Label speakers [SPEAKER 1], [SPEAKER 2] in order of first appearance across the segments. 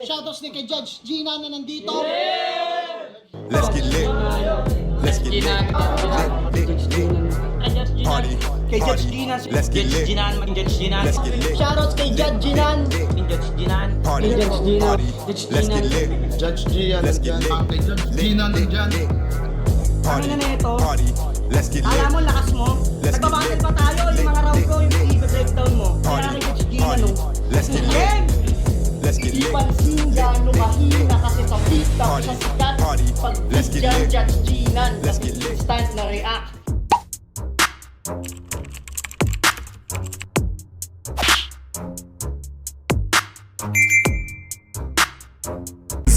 [SPEAKER 1] Shoutouts din kay Judge Gina na nandito.
[SPEAKER 2] Let's get lit. Let's get lit. Party.
[SPEAKER 3] Kay Judge Gina.
[SPEAKER 2] Let's get lit. Let's get lit.
[SPEAKER 1] Shoutouts kay Judge Ginan.
[SPEAKER 2] Party. Party. Let's get lit.
[SPEAKER 1] Judge Gian.
[SPEAKER 2] Let's get lit.
[SPEAKER 1] Gina nandyan.
[SPEAKER 2] Party.
[SPEAKER 3] Ano na ito?
[SPEAKER 2] Party. Let's get lit.
[SPEAKER 3] Alam mo, lakas mo.
[SPEAKER 2] Let's get
[SPEAKER 3] Nagbabattle
[SPEAKER 2] lit.
[SPEAKER 3] pa tayo. Yung mga round ko, yung i-breakdown mo. Kaya
[SPEAKER 2] Party.
[SPEAKER 3] kay Judge Gina,
[SPEAKER 2] Party.
[SPEAKER 3] no?
[SPEAKER 2] Let's get lit.
[SPEAKER 3] Game!
[SPEAKER 2] Let's get
[SPEAKER 1] Di
[SPEAKER 2] lit.
[SPEAKER 1] pansin gano mahina kasi sa TikTok
[SPEAKER 2] Party.
[SPEAKER 1] sa sikat.
[SPEAKER 2] Party.
[SPEAKER 1] Pag
[SPEAKER 2] Let's get
[SPEAKER 1] dyan,
[SPEAKER 2] lit.
[SPEAKER 1] Judge Ginan.
[SPEAKER 2] Let's get lit.
[SPEAKER 1] Instant na react.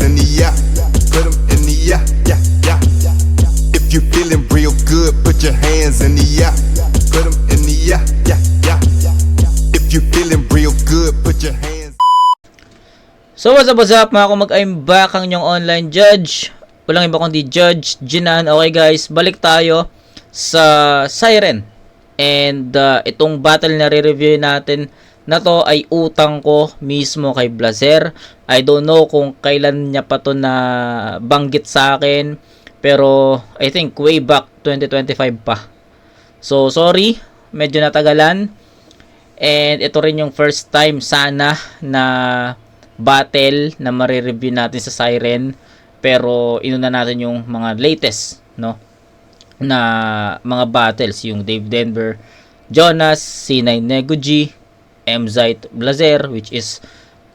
[SPEAKER 2] In the yeah, put 'em in the yeah, yeah, yeah. If you feeling real good, put your hands in the yeah, put 'em in the yeah, yeah, yeah. If you feeling real good, put your hands.
[SPEAKER 4] So what's up mga kumag, I'm back ang inyong online judge. Walang iba kundi Judge Ginan. Okay guys, balik tayo sa Siren. And itong battle na re-review natin na to ay utang ko mismo kay Blazer. I don't know kung kailan niya pa to na banggit sa akin, pero I think way back 2025 pa. So sorry, medyo natagalan. And ito rin yung first time sana na battle na mare-review natin sa Siren, pero inuna natin yung mga latest, no, na mga battles, yung Dave Denver, Jonas, C9 Neguji, Mzite, Blazer, which is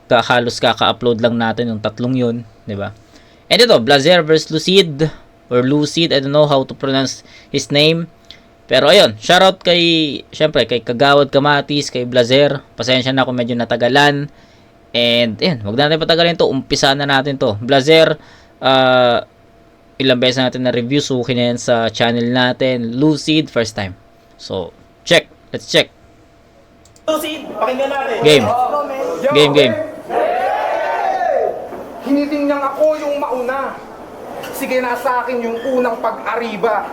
[SPEAKER 4] halos kaka-upload lang natin yung tatlong yun, di ba? And ito, Blazer versus Lucid, or Lucid, I don't know how to pronounce his name. Pero ayun, shoutout kay, syempre, kay Kagawad Kamatis, kay Blazer. Pasensya na kung medyo natagalan. And ayun, wag natin patagalin to, umpisa na natin to. Blazer, ilang beses natin na review, suki na yan sa channel natin. Lucid, first time. So, check, let's check.
[SPEAKER 3] Lucid, pakinggan natin.
[SPEAKER 4] Game. Game.
[SPEAKER 5] Hinitingnan ako yung mauna. Sige, nasa akin yung unang pag-ariba.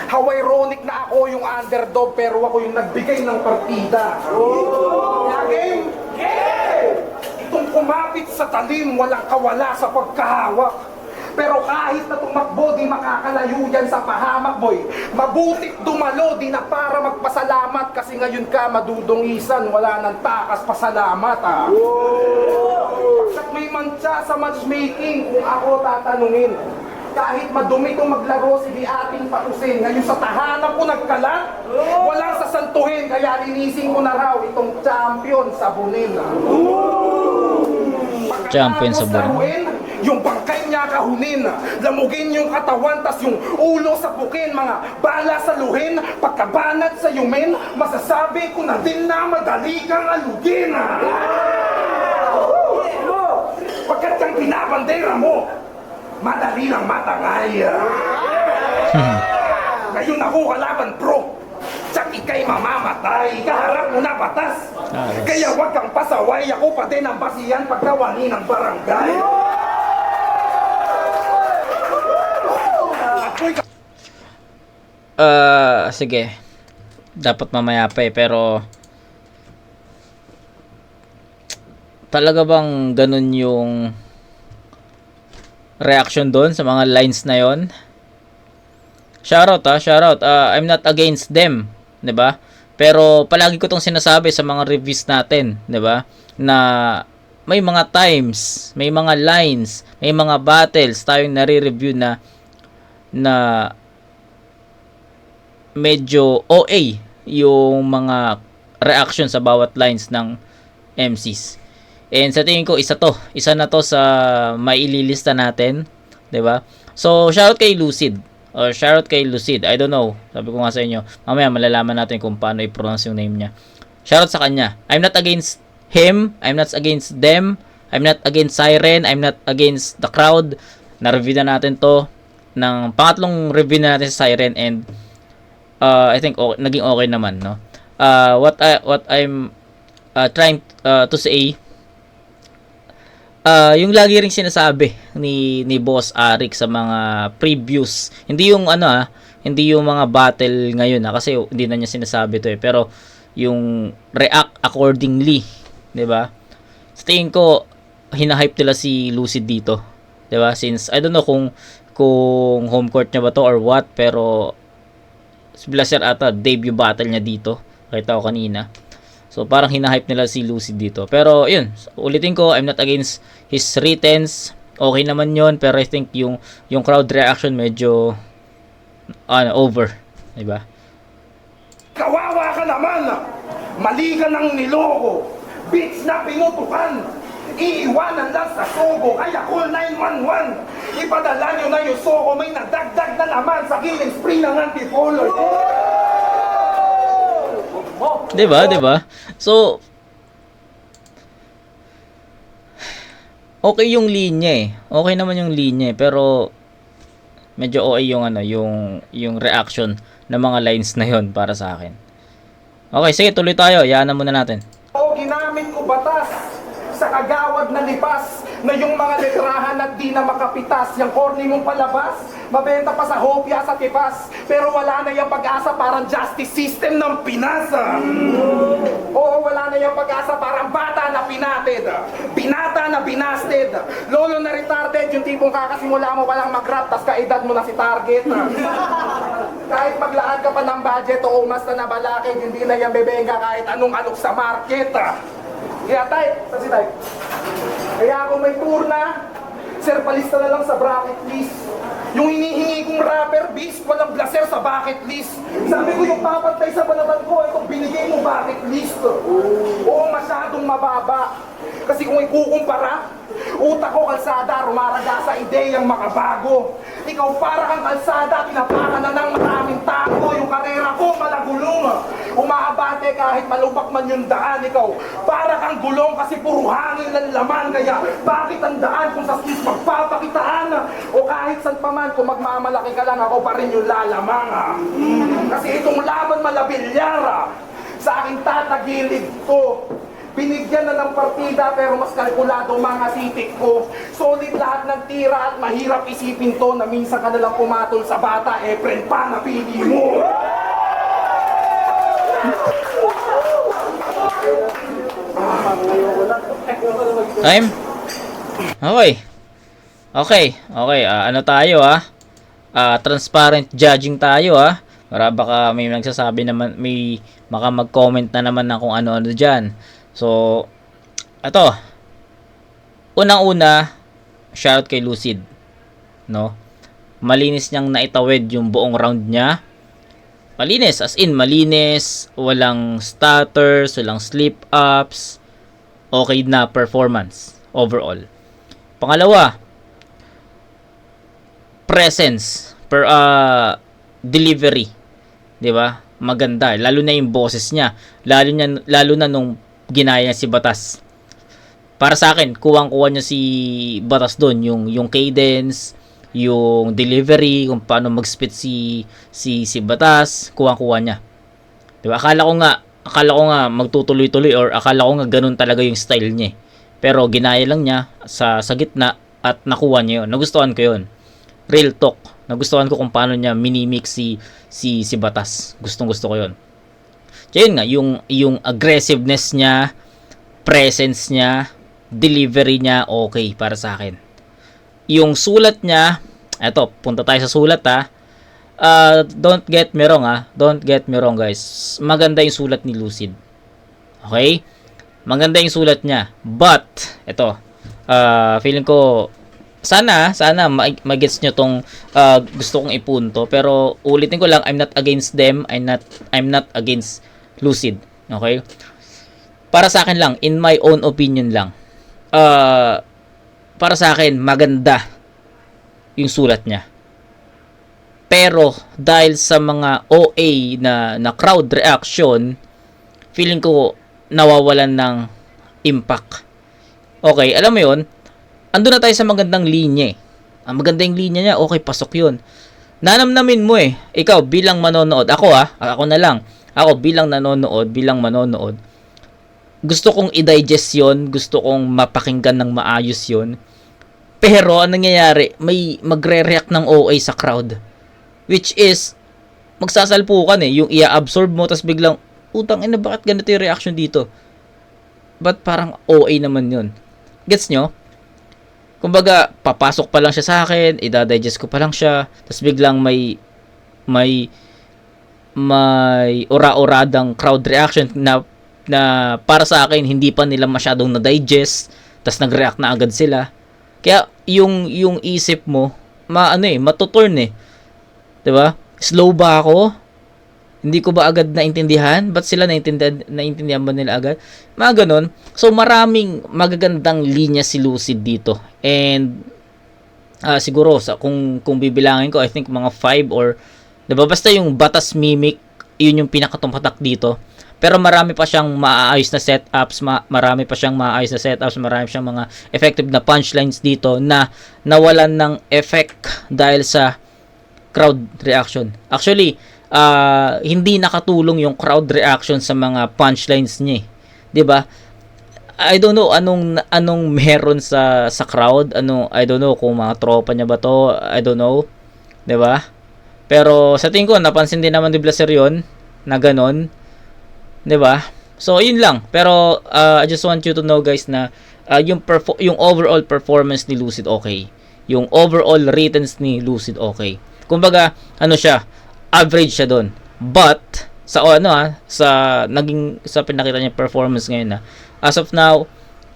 [SPEAKER 5] How ironic na ako yung underdog pero ako yung nagbigay ng partida. Kaya game! Itong kumapit sa talim, walang kawala sa pagkahawak. Pero kahit na tumakbo, di makakalayo yan sa pahamak, boy. Mabutit dumalo, di na para magpasalamat. Kasi ngayon ka madudungisan, wala nang takas pasalamat, ah. Pagkat may mantsa sa matchmaking, kung ako tatanungin, kahit madumi itong maglaro, sige ating patusin. Ngayon sa tahanan ko nagkalat, walang sasantuhin. Kaya linisin ko na raw itong champion sa bunin.
[SPEAKER 4] Champion sa bunin.
[SPEAKER 5] Laruin, yung bangkay niya kahunin, lamugin yung katawan, tas yung ulo sa pukin, mga bala sa luhin, pagkabanat sa yumin, masasabi ko na din na madali kang alugin. Pagkat yung pinabandera mo, madali lang matangay. Ngayon ako kalaban pro, tsak ikay mamamatay, kaharap mo na batas. Kaya wag kang pasaway, ako pa din ang basihan pagkawani ng barangay.
[SPEAKER 4] Sige. Dapat mamaya pa pero talaga bang ganun yung reaction doon sa mga lines na yon? Shoutout. I'm not against them, 'di ba? Pero palagi ko tong sinasabi sa mga reviews natin, 'di ba? Na may mga times, may mga lines, may mga battles tayong nare-review na medyo OA yung mga reaction sa bawat lines ng MCs. And sa tingin ko isa na to sa maililista natin, 'di ba? So shoutout kay Lucid. Or shoutout kay Lucid. I don't know. Sabi ko nga sa inyo, mamaya malalaman natin kung paano i-pronounce yung name niya. Shoutout sa kanya. I'm not against him, I'm not against them, I'm not against Siren, I'm not against the crowd. Na-review na natin to ng pangatlong review na natin sa Siren, and I think naging okay naman, no? What I'm trying to say, yung lagi ring sinasabi ni Boss Arik sa mga previews, hindi yung hindi yung mga battle ngayon, kasi hindi na niya sinasabi to pero yung react accordingly, 'di ba? Sa tingin ko hinahype nila si Lucid dito. 'Di ba? Since I don't know kung home court niya ba to or what, pero si Blaser ata debut battle niya dito. Kita ko kanina. So parang hinahype nila si Lucid dito. Pero yun, ulitin ko, I'm not against his writtens. Okay naman 'yon, pero I think yung crowd reaction medyo over, 'di ba?
[SPEAKER 5] Kawawa ka naman! Mali ka ng niloko! Bitch na pinutukan! Iiwanan lang sa sogo, kaya call 911! Ipadala nyo na yung soko, may nadagdag na naman sa killing spree ng antipolo!
[SPEAKER 4] 'Di ba? So okay yung linya eh. Okay naman yung linya eh, pero medyo okay yung yung reaction ng mga lines na yon para sa akin. Okay, sige, tuloy tayo. Yaanan muna natin.
[SPEAKER 5] O ginamit ko batas sa kagawad na lipas na yung mga letrahan at di na makapitas. Yung corny mong palabas, mabenta pa sa hopya sa tipas. Pero wala na yung pag-asa, parang justice system ng pinasa. Oo, wala na yung pag-asa, parang bata na pinatid. Binata na binasted. Lolo na retarded, yung tipong kakasimula mo palang mag-rap, tas kaedad mo na si target. Kahit maglaan ka pa ng budget o umas na nabalakid, hindi na yan bebenga kahit anong alok sa market. Kaya tay, sa si tay. Kaya kung may tour na, sir, palista na lang sa bracket list. Yung hinihingi kong rapper, beast, walang blaser sa bucket list. Sabi ko yung papantay sa balatan ko, ito binigay mo bucket list. Oo, masyadong mababa. Kasi kung ikukumpara, utak ko kalsada, rumaraga sa ideyang makabago. Ikaw para kang kalsada, tinapakan na ng maraming tako. Yung karera ko, malagulong. Umaabante kahit malubak man yung daan. Ikaw, para kang gulong kasi puro hangin ng laman. Kaya bakit ang daan kung sa skills magpapakitaan? O kahit saan pa man, kung magmamalaki ka lang, ako pa rin yung lalamang. Kasi itong laban malabilyara, sa aking tatagilid ko. Binigyan na ng partida pero mas kalkulado mga sitik ko. Solid lahat ng tira at mahirap isipin to na minsan ka nalang pumatol sa bata, friend pa napili mo.
[SPEAKER 4] Time? Okay. Ano tayo transparent judging tayo Para baka may nagsasabi naman, may maka mag-comment na naman na kung ano-ano dyan. So, ito. Unang-una, shoutout kay Lucid. No? Malinis niyang naitawid yung buong round niya. Malinis, as in malinis. Walang stutters, walang slip-ups. Okay na performance overall. Pangalawa, presence delivery. 'Di ba? Maganda, lalo na yung boses niya. Lalo na nung ginaya si Batas. Para sa akin, kuwang-kuha niya si Batas doon, yung cadence, yung delivery, kung paano mag-spit si Batas, kuwang-kuha niya. 'Di ba? Akala ko nga magtutuloy-tuloy or akala ko nga ganun talaga yung style niya. Pero ginaya lang niya sa gitna at nakuha niya 'yon. Nagustuhan ko 'yon. Real talk. Nagustuhan ko kung paano niya minimix si Batas. Gustong-gusto ko 'yon. Kaya yun nga, yung aggressiveness niya, presence niya, delivery niya, okay para sa akin. Yung sulat niya, eto, punta tayo sa sulat don't get me wrong Don't get me wrong guys. Maganda yung sulat ni Lucid. Okay? Maganda yung sulat niya. But, eto, feeling ko, sana magets nyo tong gusto kong ipunto. Pero, ulitin ko lang, I'm not against them. I'm not against Lucid. Okay? Para sa akin lang, in my own opinion lang, para sa akin, maganda yung sulat niya. Pero, dahil sa mga OA na crowd reaction, feeling ko, nawawalan ng impact. Okay, alam mo yun, andun na tayo sa magandang linya Ang maganda yung linya niya, okay, pasok yun. Nanamnamin mo ikaw bilang manonood, ako na lang, ako bilang manonood, gusto kong i-digest yun, gusto kong mapakinggan ng maayos yun. Pero, anong nangyayari, may magre-react ng OA sa crowd. Which is, magsasalpukan yung i-absorb mo, tas biglang, utang ina, bakit ganito yung reaction dito? But parang OA naman yun. Gets nyo? Kumbaga, papasok pa lang siya sa akin, ida-digest ko pa lang siya, tapos biglang may ora-oradang crowd reaction na para sa akin hindi pa nila masyadong na-digest, tapos nag-react na agad sila. Kaya yung isip mo matuturn 'di ba? Slow ba ako? Hindi ko ba agad naintindihan? Ba't sila naintindihan ba nila agad? Mga ganun. So, maraming magagandang linya si Lucid dito. And, siguro, kung bibilangin ko, I think mga 5 or, diba? Basta yung Batas Mimic, yun yung pinakatumpatak dito. Pero marami pa siyang maaayos na setups, marami pa siyang mga effective na punchlines dito na nawalan ng effect dahil sa crowd reaction. Actually, hindi nakatulong yung crowd reaction sa mga punchlines niya, 'di ba? I don't know anong meron sa crowd, I don't know kung mga tropa niya ba to, I don't know, 'di ba? Pero sa tingin ko napansin din naman ni Blaser yon na ganon, 'di ba? So yun lang. Pero I just want you to know guys na yung overall performance ni Lucid okay. Yung overall ratings ni Lucid okay. Kumbaga, siya, average siya doon. But sa pinakita niya performance ngayon as of now,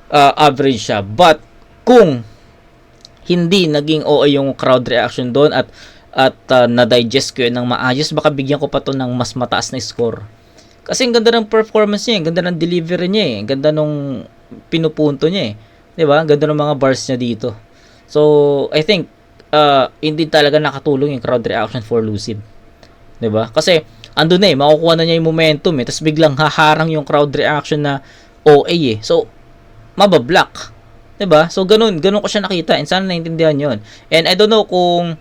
[SPEAKER 4] average siya. But kung hindi naging OA yung crowd reaction doon at na-digest ko yun ng maayos, baka bigyan ko pa to ng mas mataas na score. Kasi ang ganda ng performance niya, ang ganda ng delivery niya, ang ganda nung pinupunto niya, 'di ba? Ang ganda ng mga bars niya dito. So, I think hindi talaga nakatulong yung crowd reaction for Lucid. 'Di ba? Kasi andun makukuha na niya yung momentum tapos biglang haharang yung crowd reaction na OA So mabablock. 'Di ba? So ganun ko siya nakita and sana naintindihan 'yon. And I don't know kung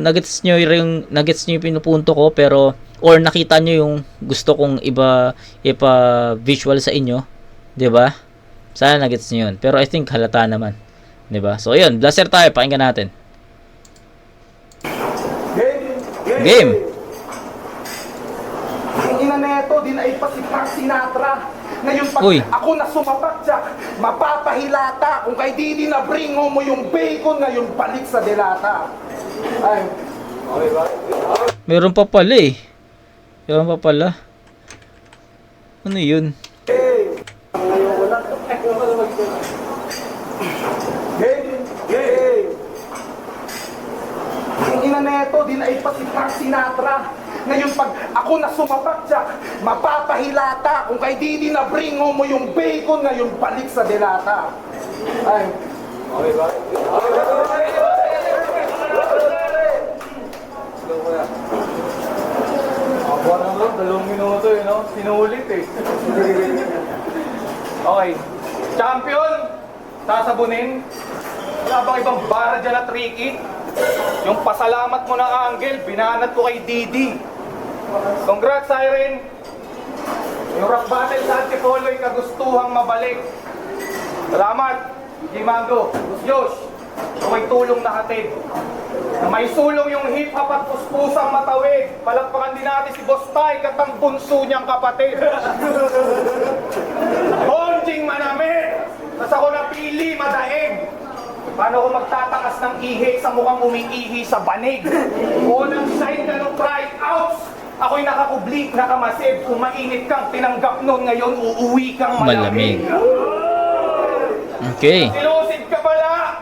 [SPEAKER 4] nagets niyo yung pinupunto ko pero or nakita niyo yung gusto kong ipa-visual sa inyo, 'di ba? Sana nagets niyo 'yon. Pero I think halata naman. 'Di ba? So, ayun, Blaser tayo, pakinggan natin. Game.
[SPEAKER 5] Ang ina neto, din ay pa si Frank Sinatra. Ngayon pag ako na sumapat siya, mapapahilata. Kung kay Didi na bringo mo yung bacon, ngayon balik sa delata. Ay. Okay ba?
[SPEAKER 4] Meron pa pala Meron pa pala. Ano yun?
[SPEAKER 5] Ang ina neto, din ay pa si Frank Sinatra. Ngayon pag ako na sumapat siya, mapapahilata. Kung kay Didi na bringo mo yung bacon, ngayon balik sa delata. Ay. Okay ba?
[SPEAKER 3] Ako naman, 2 minuto sinulit Okay. Champion, sasabunin. Wala bang ibang bara dyan na tricky? Yung pasalamat mo ng angle, binanat ko kay Didi. Congrats, Siren. Yung rock battle sa Antipolo ay kagustuhang mabalik. Salamat, Jimango, Yosh. Kung may tulong na hatid. Na may sulong yung hip-hop at puspusang matawid. Palakpakan din natin si Boss Tay, katang bunso niyang kapatid. Honjing manamit. Nas ako napili, madaig. Paano ko magtatakas ng ihi sa mukhang umiihi sa banig? Unang sign ka ng tryouts. Ako'y nakakublik, nakamasid. Kung mainit kang tinanggap nun, ngayon uuwi kang malamig.
[SPEAKER 4] Okay.
[SPEAKER 3] Silusid ka pala.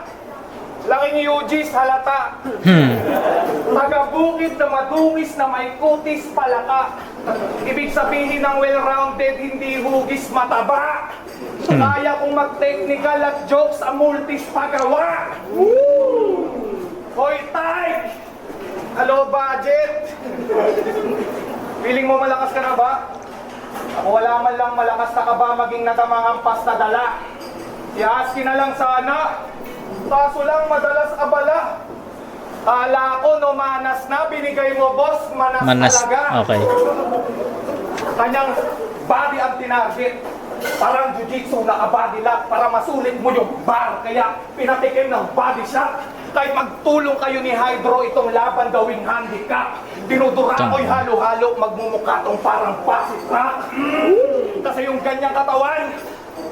[SPEAKER 3] Laki ni Eugis, halata. Taga-bukid na madungis na may kutis palaka. Ibig sabihin ng well-rounded, hindi hugis mataba. Kaya kong mag-technical at jokes sa multis pagawa. Hoy, Tay! Hello, budget! Feeling mo malakas ka na ba? Ako wala man lang malakas na ka ba maging natamangampas na dala. I-aski na lang sana. Kaso lang madalas abala. Kala ko no manas na, binigay mo boss, manas talaga.
[SPEAKER 4] Okay.
[SPEAKER 3] Kanyang body ang tinarget. Parang jiu-jitsu na body lock para masulit mo yung bar. Kaya pinatikim ng body shot. Kahit magtulong kayo ni Hydro itong laban gawing handicap. Dinudura ko'y halo-halo, magmumukha tong parang pasit rock. Kasi yung ganyang katawan,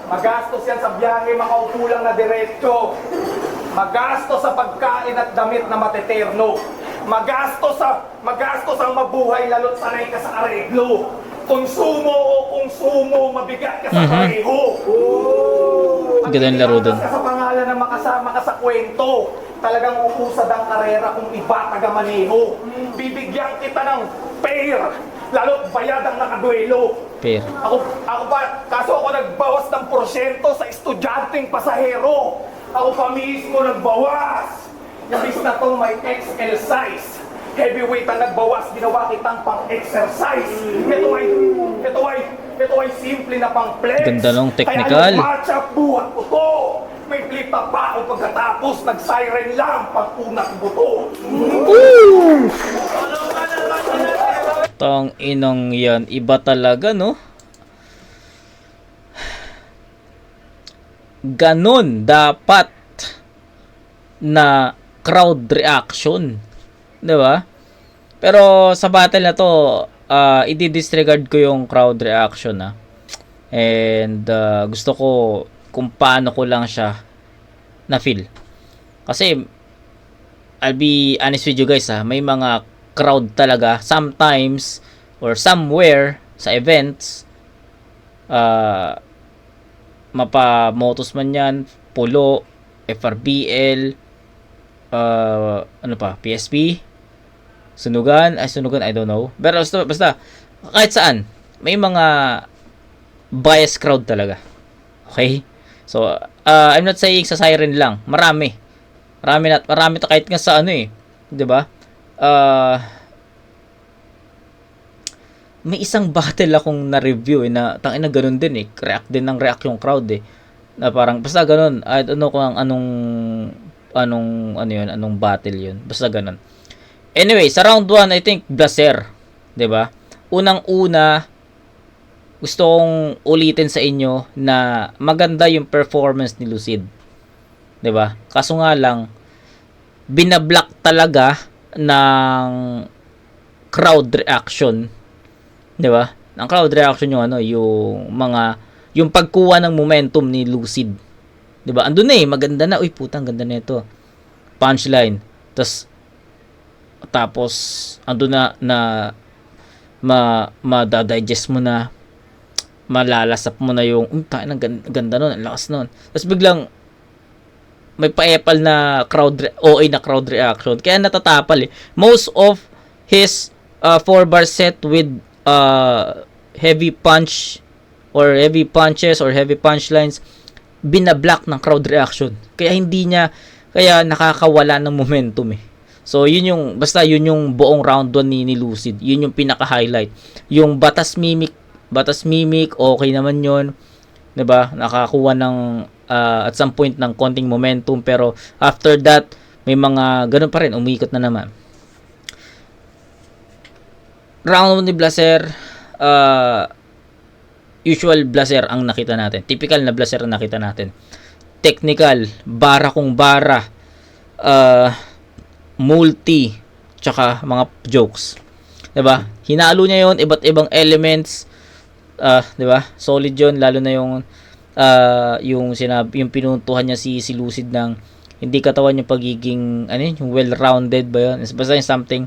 [SPEAKER 3] magastos yan sa biyahe, makaupo lang na diretso. Magastos sa pagkain at damit na mateterno. Magastos ang mabuhay lalo't sanay ka sa areglo. Konsumo o konsumo, mabigat ka sa pareho.
[SPEAKER 4] Ganda yung laro dun.
[SPEAKER 3] Ka sa pangalan na makasama ka sa kwento. Talagang uusad ang karera kung iba taga-maneho. Bibigyan kita ng pair, lalo't bayad ang nakaduelo.
[SPEAKER 4] Pair.
[SPEAKER 3] Ako pa, kaso ako nagbawas ng porsyento sa estudyanteng pasahero. Ako pa mismo nagbawas. Nabis na to may XL size. Heavyweight ang nagbawas, ginawa kitang pang-exercise. Ito ay simple na pang-flex.
[SPEAKER 4] Ganda ng technical.
[SPEAKER 3] Kaya yung matchup buhat ko to. May flip up pa ako pagkatapos, nag-siren lang pag unang buto.
[SPEAKER 4] Tang inong yan, iba talaga, no? Ganon dapat na crowd reaction, 'di ba? Pero sa battle na to, i-disregard ko yung crowd reaction, and gusto ko kung paano ko lang siya na feel. Kasi I'll be honest with you guys, may mga crowd talaga sometimes or somewhere sa events, mapa-motos man yan, Pulo, FRBL, ano pa, PSP, Sunugan, I don't know. Pero basta kahit saan, may mga bias crowd talaga. Okay? So, I'm not saying sa Siren lang. Marami to kahit nga sa ano 'di ba? May isang battle akong na-review na tangina na ganoon din react din ng react yung crowd na parang basta ganoon. I don't know kung anong battle yun. Basta ganoon. Anyway, sa round 1 I think Blaser, 'di ba? Unang-una gusto kong ulitin sa inyo na maganda yung performance ni Lucid. 'Di ba? Kaso nga lang binablock talaga ng crowd reaction. 'Di ba? Ang crowd reaction yung yung pagkuha ng momentum ni Lucid. 'Di ba? Andun maganda na. Uy, putang ganda nito. Punchline. Tapos andun na ma-digest mo na, malalasap mo na yung ganda nun, ang lakas nun. Tapos biglang may pa-epal na OA na crowd reaction. Kaya natatapal Most of his 4-bar set with heavy punches or heavy punchlines binablock ng crowd reaction. Kaya nakakawala ng momentum So yun yung buong round 1 ni Lucid. Yun yung pinaka-highlight. Yung batas mimic, okay naman yun. 'Di ba? Nakakuha ng at some point ng konting momentum, pero after that may mga ganun pa rin, umiikot na naman. Round 1 ni Blaser, usual Blaser ang nakita natin. Typical na Blaser ang nakita natin. Technical, bara kung bara, multi, tsaka mga jokes. 'Di ba? Hinalo niya 'yon, iba't ibang elements. 'Di ba? Solid 'yon, lalo na yung pinuntuhan niya si Lucid ng hindi katawan yung pagiging yung well-rounded ba 'yon? Basta yung something.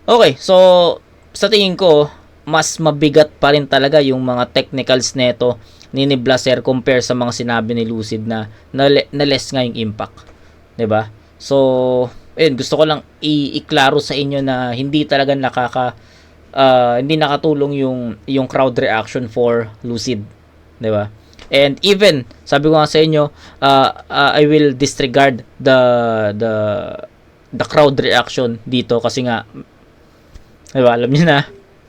[SPEAKER 4] Okay, so sa tingin ko mas mabigat pa rin talaga yung mga technicals neto ni Blaser compare sa mga sinabi ni Lucid na less nga yung impact. 'Di ba? So gusto ko lang i-klaro sa inyo na hindi talaga hindi nakatulong yung crowd reaction for Lucid, 'di ba? And even sabi ko nga sa inyo, I will disregard the crowd reaction dito kasi nga 'di ba, alam niyo na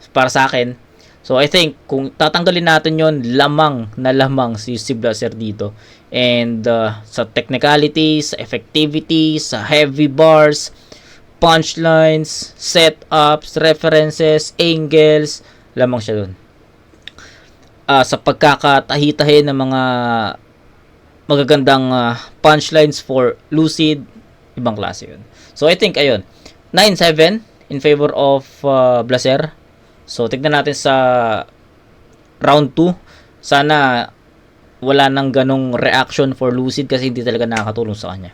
[SPEAKER 4] para sa akin. So I think kung tatanggalin natin yon, lamang si Blaser dito. And sa technicalities, sa effectivity, sa heavy bars, punchlines, setups, references, angles, lamang siya dun. Sa pagkakatahi-tahi ng mga magagandang punchlines for Lucid, ibang klase yun. So I think ayun, 9-7 in favor of Blaser. So tignan natin sa round 2. Sana wala nang ganong reaction for Lucid kasi hindi talaga nakakatulong sa kanya.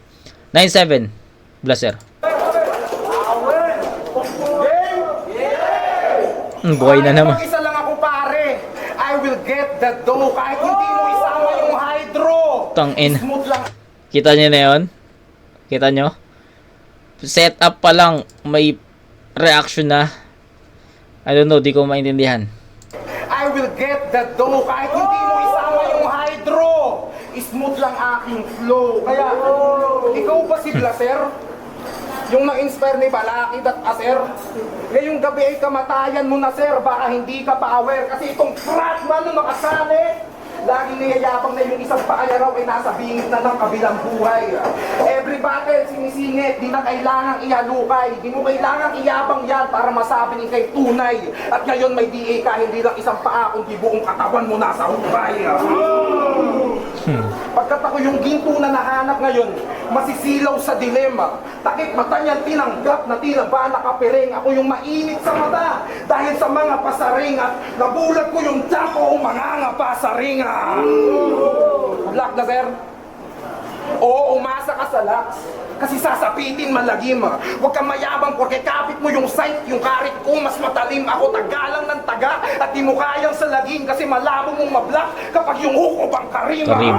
[SPEAKER 4] 9-7. Blaser. Buhay na naman.
[SPEAKER 5] Mag-isa lang ako pare. I will get the dough kahit hindi mo isama yung hydro.
[SPEAKER 4] Tangin.
[SPEAKER 5] Smooth lang.
[SPEAKER 4] Kita nyo na yun? Kita nyo? Setup pa lang, may reaction na. I don't know, di ko maintindihan.
[SPEAKER 5] I will get the dough kahit hindi mo isama yung hydro. Smooth lang aking flow. Kaya, ikaw ba si Blaser? Yung na-inspire ni Balakid at Aser? Ngayong gabi ay kamatayan mo na, sir. Baka hindi ka pa aware. Kasi itong fratman nung nakasali, laging niyayabang na yung isang paa niya raw ay nasa bingit na ng kabilang buhay. Every battle, sinisingit, di na kailangang ihalukay. Di mo kailangang iyabang yan para masabing ikay tunay. At ngayon may DA ka, hindi lang isang paa, kundi buong katawan mo nasa hukay. Pagkat ako yung ginto na nahanap ngayon, masisilaw sa dilema. Takip mata niyan tinanggap na tila ba nakapiring. Ako yung mainit sa mata dahil sa mga pasaring at nabulat ko yung tiyan ko umanganga pasaring. Good luck na, sir. Oo, umasa ka sa lax. Kasi sasapitin malagim. Huwag kang mayabang porque kapit mo yung sight, yung karit ko mas matalim. Ako tagalang ng taga at di mo kayang salagin kasi malabo mong mablock kapag yung hook o bang karim.
[SPEAKER 4] Karim.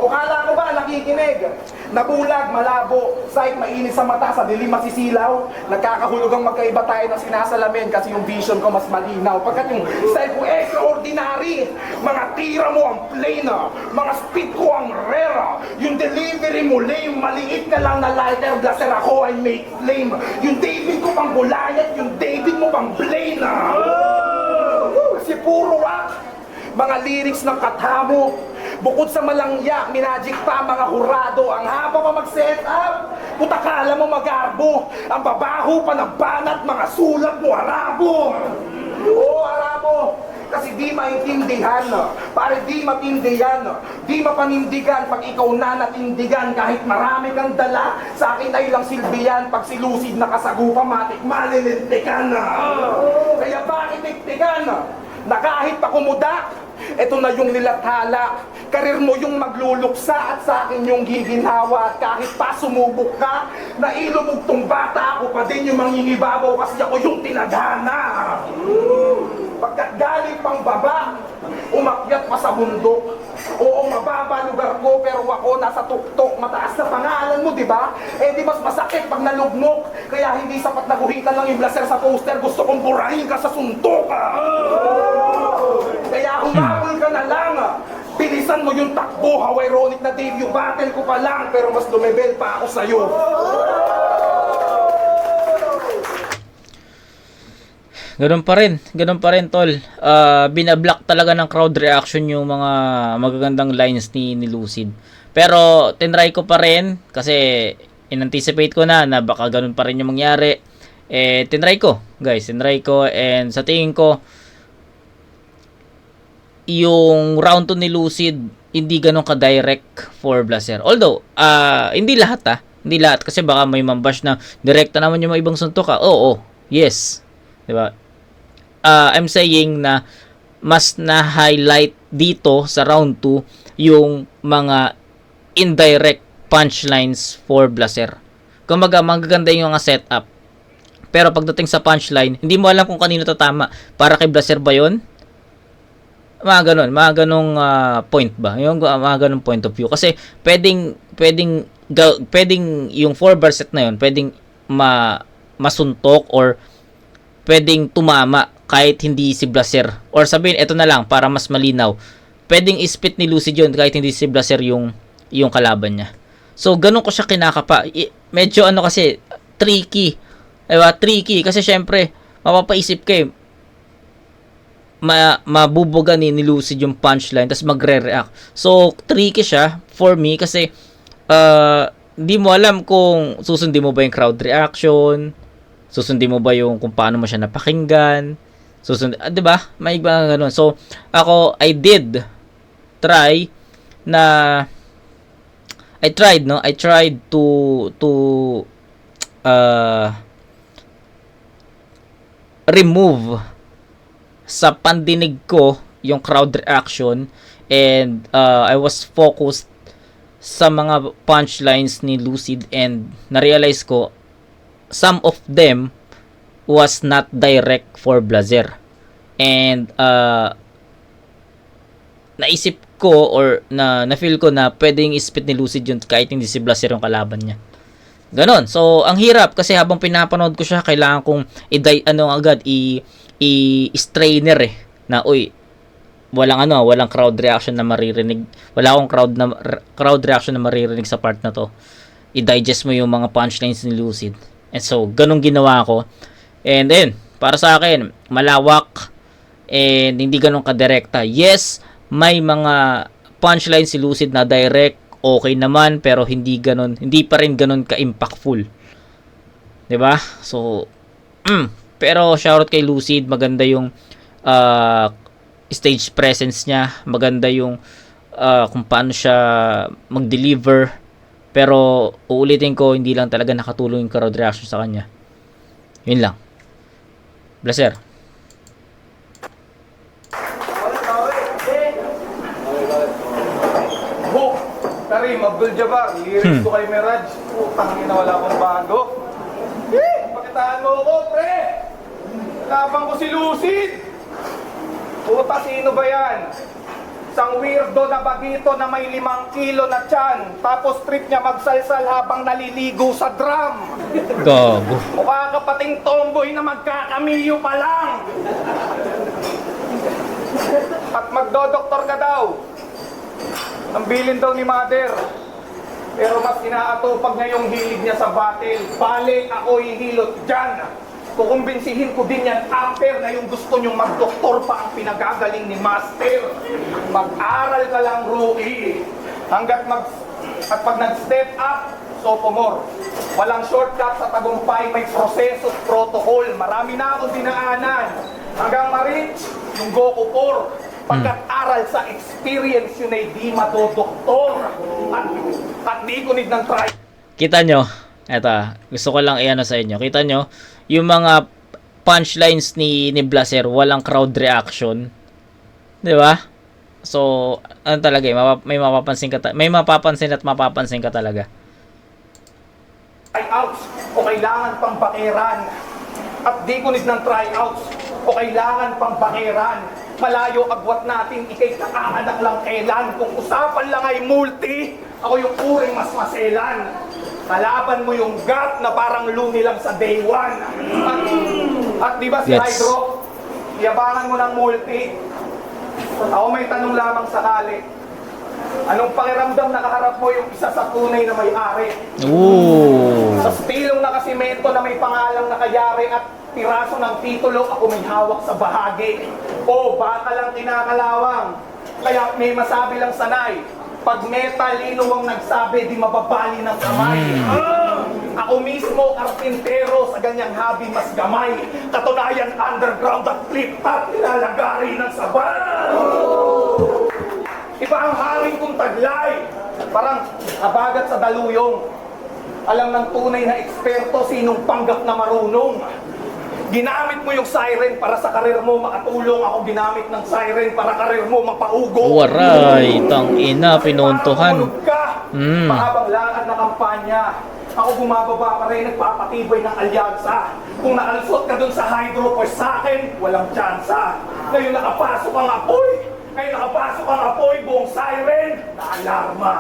[SPEAKER 5] O kala ko ba nakikinig? Nabulag, malabo, sight mainit sa mata, sa dilim masisilaw. Nagkakahulugang magkaiba tayo ng sinasalamin kasi yung vision ko mas malinaw. Pagkat yung style ko extraordinary, mga tira mo ang plain, mga speed ko ang rare. Yung delivery mo lame, maliit ka lang na lighter, blaster ako ay make flame. Yung David ko pang bulayat, yung David mo pang Blaine. Kasi puro rock, mga lyrics ng katamo. Bukod sa malangya, minagic pa mga hurado. Ang haba pa mag-set up, putakala mo magarbo. Ang babaho pa ng banat, mga sulat mo harabo. Oo, harabo. Kasi di maintindihan, pare di matindihan, di mapanindigan pag ikaw na natindigan. Kahit marami kang dala, sa akin ay lang silbiyan. Pag silusid nakasagupa, matik malilintikan. Kaya bakit iktikan? Na kahit pa kumuda, eto na yung nilathala. Karir mo yung magluluksa at sa akin yung giginhawa. At kahit pa sumubok ka, nailubog tong bata, ako pa din yung mangingibabaw kasi ako yung tinadhana. Pagkat galing pang baba, umakyat pa sa bundok. Oo, mababa lugar ko, pero ako nasa tuktok. Mataas na pangalan mo, di ba? Eh di mas masakit pag nalugmok. Kaya hindi sapat na guhitan lang yung blaster sa poster. Gusto kong burahin ka sa suntok. Kaya humabol ka na lang. Bilisan mo yung takbo. How ironic na debut battle ko pa lang, pero mas lumebel pa ako sa'yo.
[SPEAKER 4] Ganun pa rin tol. Binablock talaga ng crowd reaction yung mga magagandang lines ni Lucid. Pero tinry ko pa rin kasi in-anticipate ko na baka ganun pa rin yung mangyari. Eh tinry ko, guys, and sa tingin ko yung round 2 ni Lucid hindi ganun ka-direct for Blaser. Although, hindi lahat kasi baka may mambash na direkta naman yung mga ibang suntok ka. Oo, yes. Diba? I'm saying na mas na-highlight dito sa round 2 yung mga indirect punchlines for Blaser. Kumaga, magaganda yung mga setup. Pero pagdating sa punchline, hindi mo alam kung kanino tatama. Para kay Blaser ba yun? Mga ganong point ba? Yung mga ganong point of view. Kasi pwedeng yung 4-bar set na yun, pwedeng masuntok or pwedeng tumama kahit hindi si Blaser. Or sabihin, eto na lang, para mas malinaw. Pwedeng ispit ni Lucid yun kahit hindi si Blaser yung kalaban niya. So, ganun ko siya kinakapa. Medyo kasi, tricky. Diba? Tricky. Kasi syempre, mapapaisip kayo, mabubuga ni Lucid yung punchline, tapos magre-react. So, tricky siya for me kasi, di mo alam kung susundin mo ba yung crowd reaction, susundin mo ba yung kung paano mo siya napakinggan, di ba? May iba ganun. So, ako, I tried to remove sa pandinig ko yung crowd reaction, and I was focused sa mga punchlines ni Lucid, and na-realize ko some of them was not direct for Blazer. And naisip ko or na-feel ko na pwedeng ispit ni Lucid yun kahit hindi si Blazer yung kalaban niya. Ganon. So, ang hirap kasi habang pinapanood ko siya, kailangan kong i-strainer eh. Na, walang crowd reaction na maririnig. Wala akong crowd reaction na maririnig sa part na to. I-digest mo yung mga punchlines ni Lucid. And so, ganun ginawa ko. And then, para sa akin, malawak and hindi ganun kadirekta. Yes, may mga punchlines si Lucid na direct, okay naman, pero hindi pa rin ganun ka-impactful. 'Di ba? So, pero shoutout kay Lucid, maganda yung stage presence niya, maganda yung kung paano siya mag-deliver. Pero uulitin ko, hindi lang talaga nakatulong yung crowd reaction sa kanya. Yun lang. Blazer.
[SPEAKER 3] Karim Abdul-Jabbar, lyrics ko kay Miraj. Putang ina, wala akong bago. Pakitaan mo ako, pre! Laban ko si Lucid! Puta, sino ba yan? Isang weirdo na bagito na may 5 kilo na tiyan. Tapos trip niya magsalsal habang naliligo sa drum.
[SPEAKER 4] Gago.
[SPEAKER 3] Mukha ka pating tomboy na magkakamiyo pa lang. At magdodoktor ka daw. Ang bilin daw ni mother. Pero mas inaatupag na yung hilig niya sa battle. Balik ako ihilot dyan. Kukumbinsihin ko din yan after na yung gusto nyong magdoktor pa ang pinagagaling ni master. Mag-aral ka lang, rookie. At pag nag-step up, sophomore. Walang shortcut sa tagumpay, may proseso, protocol. Marami na akong dinaanan. Hanggang ma-reach yung Goku 4. Pagkat-aral sa experience yun ay di madodoktor. At di ko need ng try.
[SPEAKER 4] Kita nyo, eto, gusto ko lang iano sa inyo. Kita nyo, yung mga punchlines ni Blazer, walang crowd reaction. 'Di ba? So, ano talaga, may mapapansin at mapapansin ka talaga.
[SPEAKER 3] Tryouts o kailangan pang bakeran. At di ko need ng tryouts o kailangan pang bakeran. Malayo agwat natin, ikay kakaanak lang kailan. Kung usapan lang ay multi, ako yung uring mas maselan. Kalaban mo yung gut na parang luni lang sa day one. At di ba si Hydro, yabangan mo ng multi. Ako may tanong lamang sakali. Anong pakiramdam na kaharap mo yung isa sa tunay na may-ari?
[SPEAKER 4] Ooh.
[SPEAKER 3] Sa stilong nakasimento na may pangalang nakayari at piraso ng titulo, ako may hawak sa bahagi. O baka lang kinakalawang. Kaya may masabi lang sanay. Pag metal, inuwang nagsabi, di mababali ng kamay. Ako mismo, karpintero, sa ganyang habi mas gamay. Katunayan, underground at flip-top, nilalagari ng sabaw. Iba ang haring kong taglay. Parang habagat sa daluyong. Alam ng tunay na eksperto sinong panggap na marunong. Ginamit mo yung siren para sa karir mo makatulong. Ako ginamit ng siren para karir mo mapaugong.
[SPEAKER 4] Waray, tang ina, pinuntuhan.
[SPEAKER 3] Mahabang lakad na kampanya. Ako bumababa pa rin, nagpapatibay ng alyansa. Kung naalusot ka dun sa hydro, pues sa akin, walang tsansa. Ngayon nakapasok ang apoy. Ngayon nakapasok ang apoy, buong siren na alarma.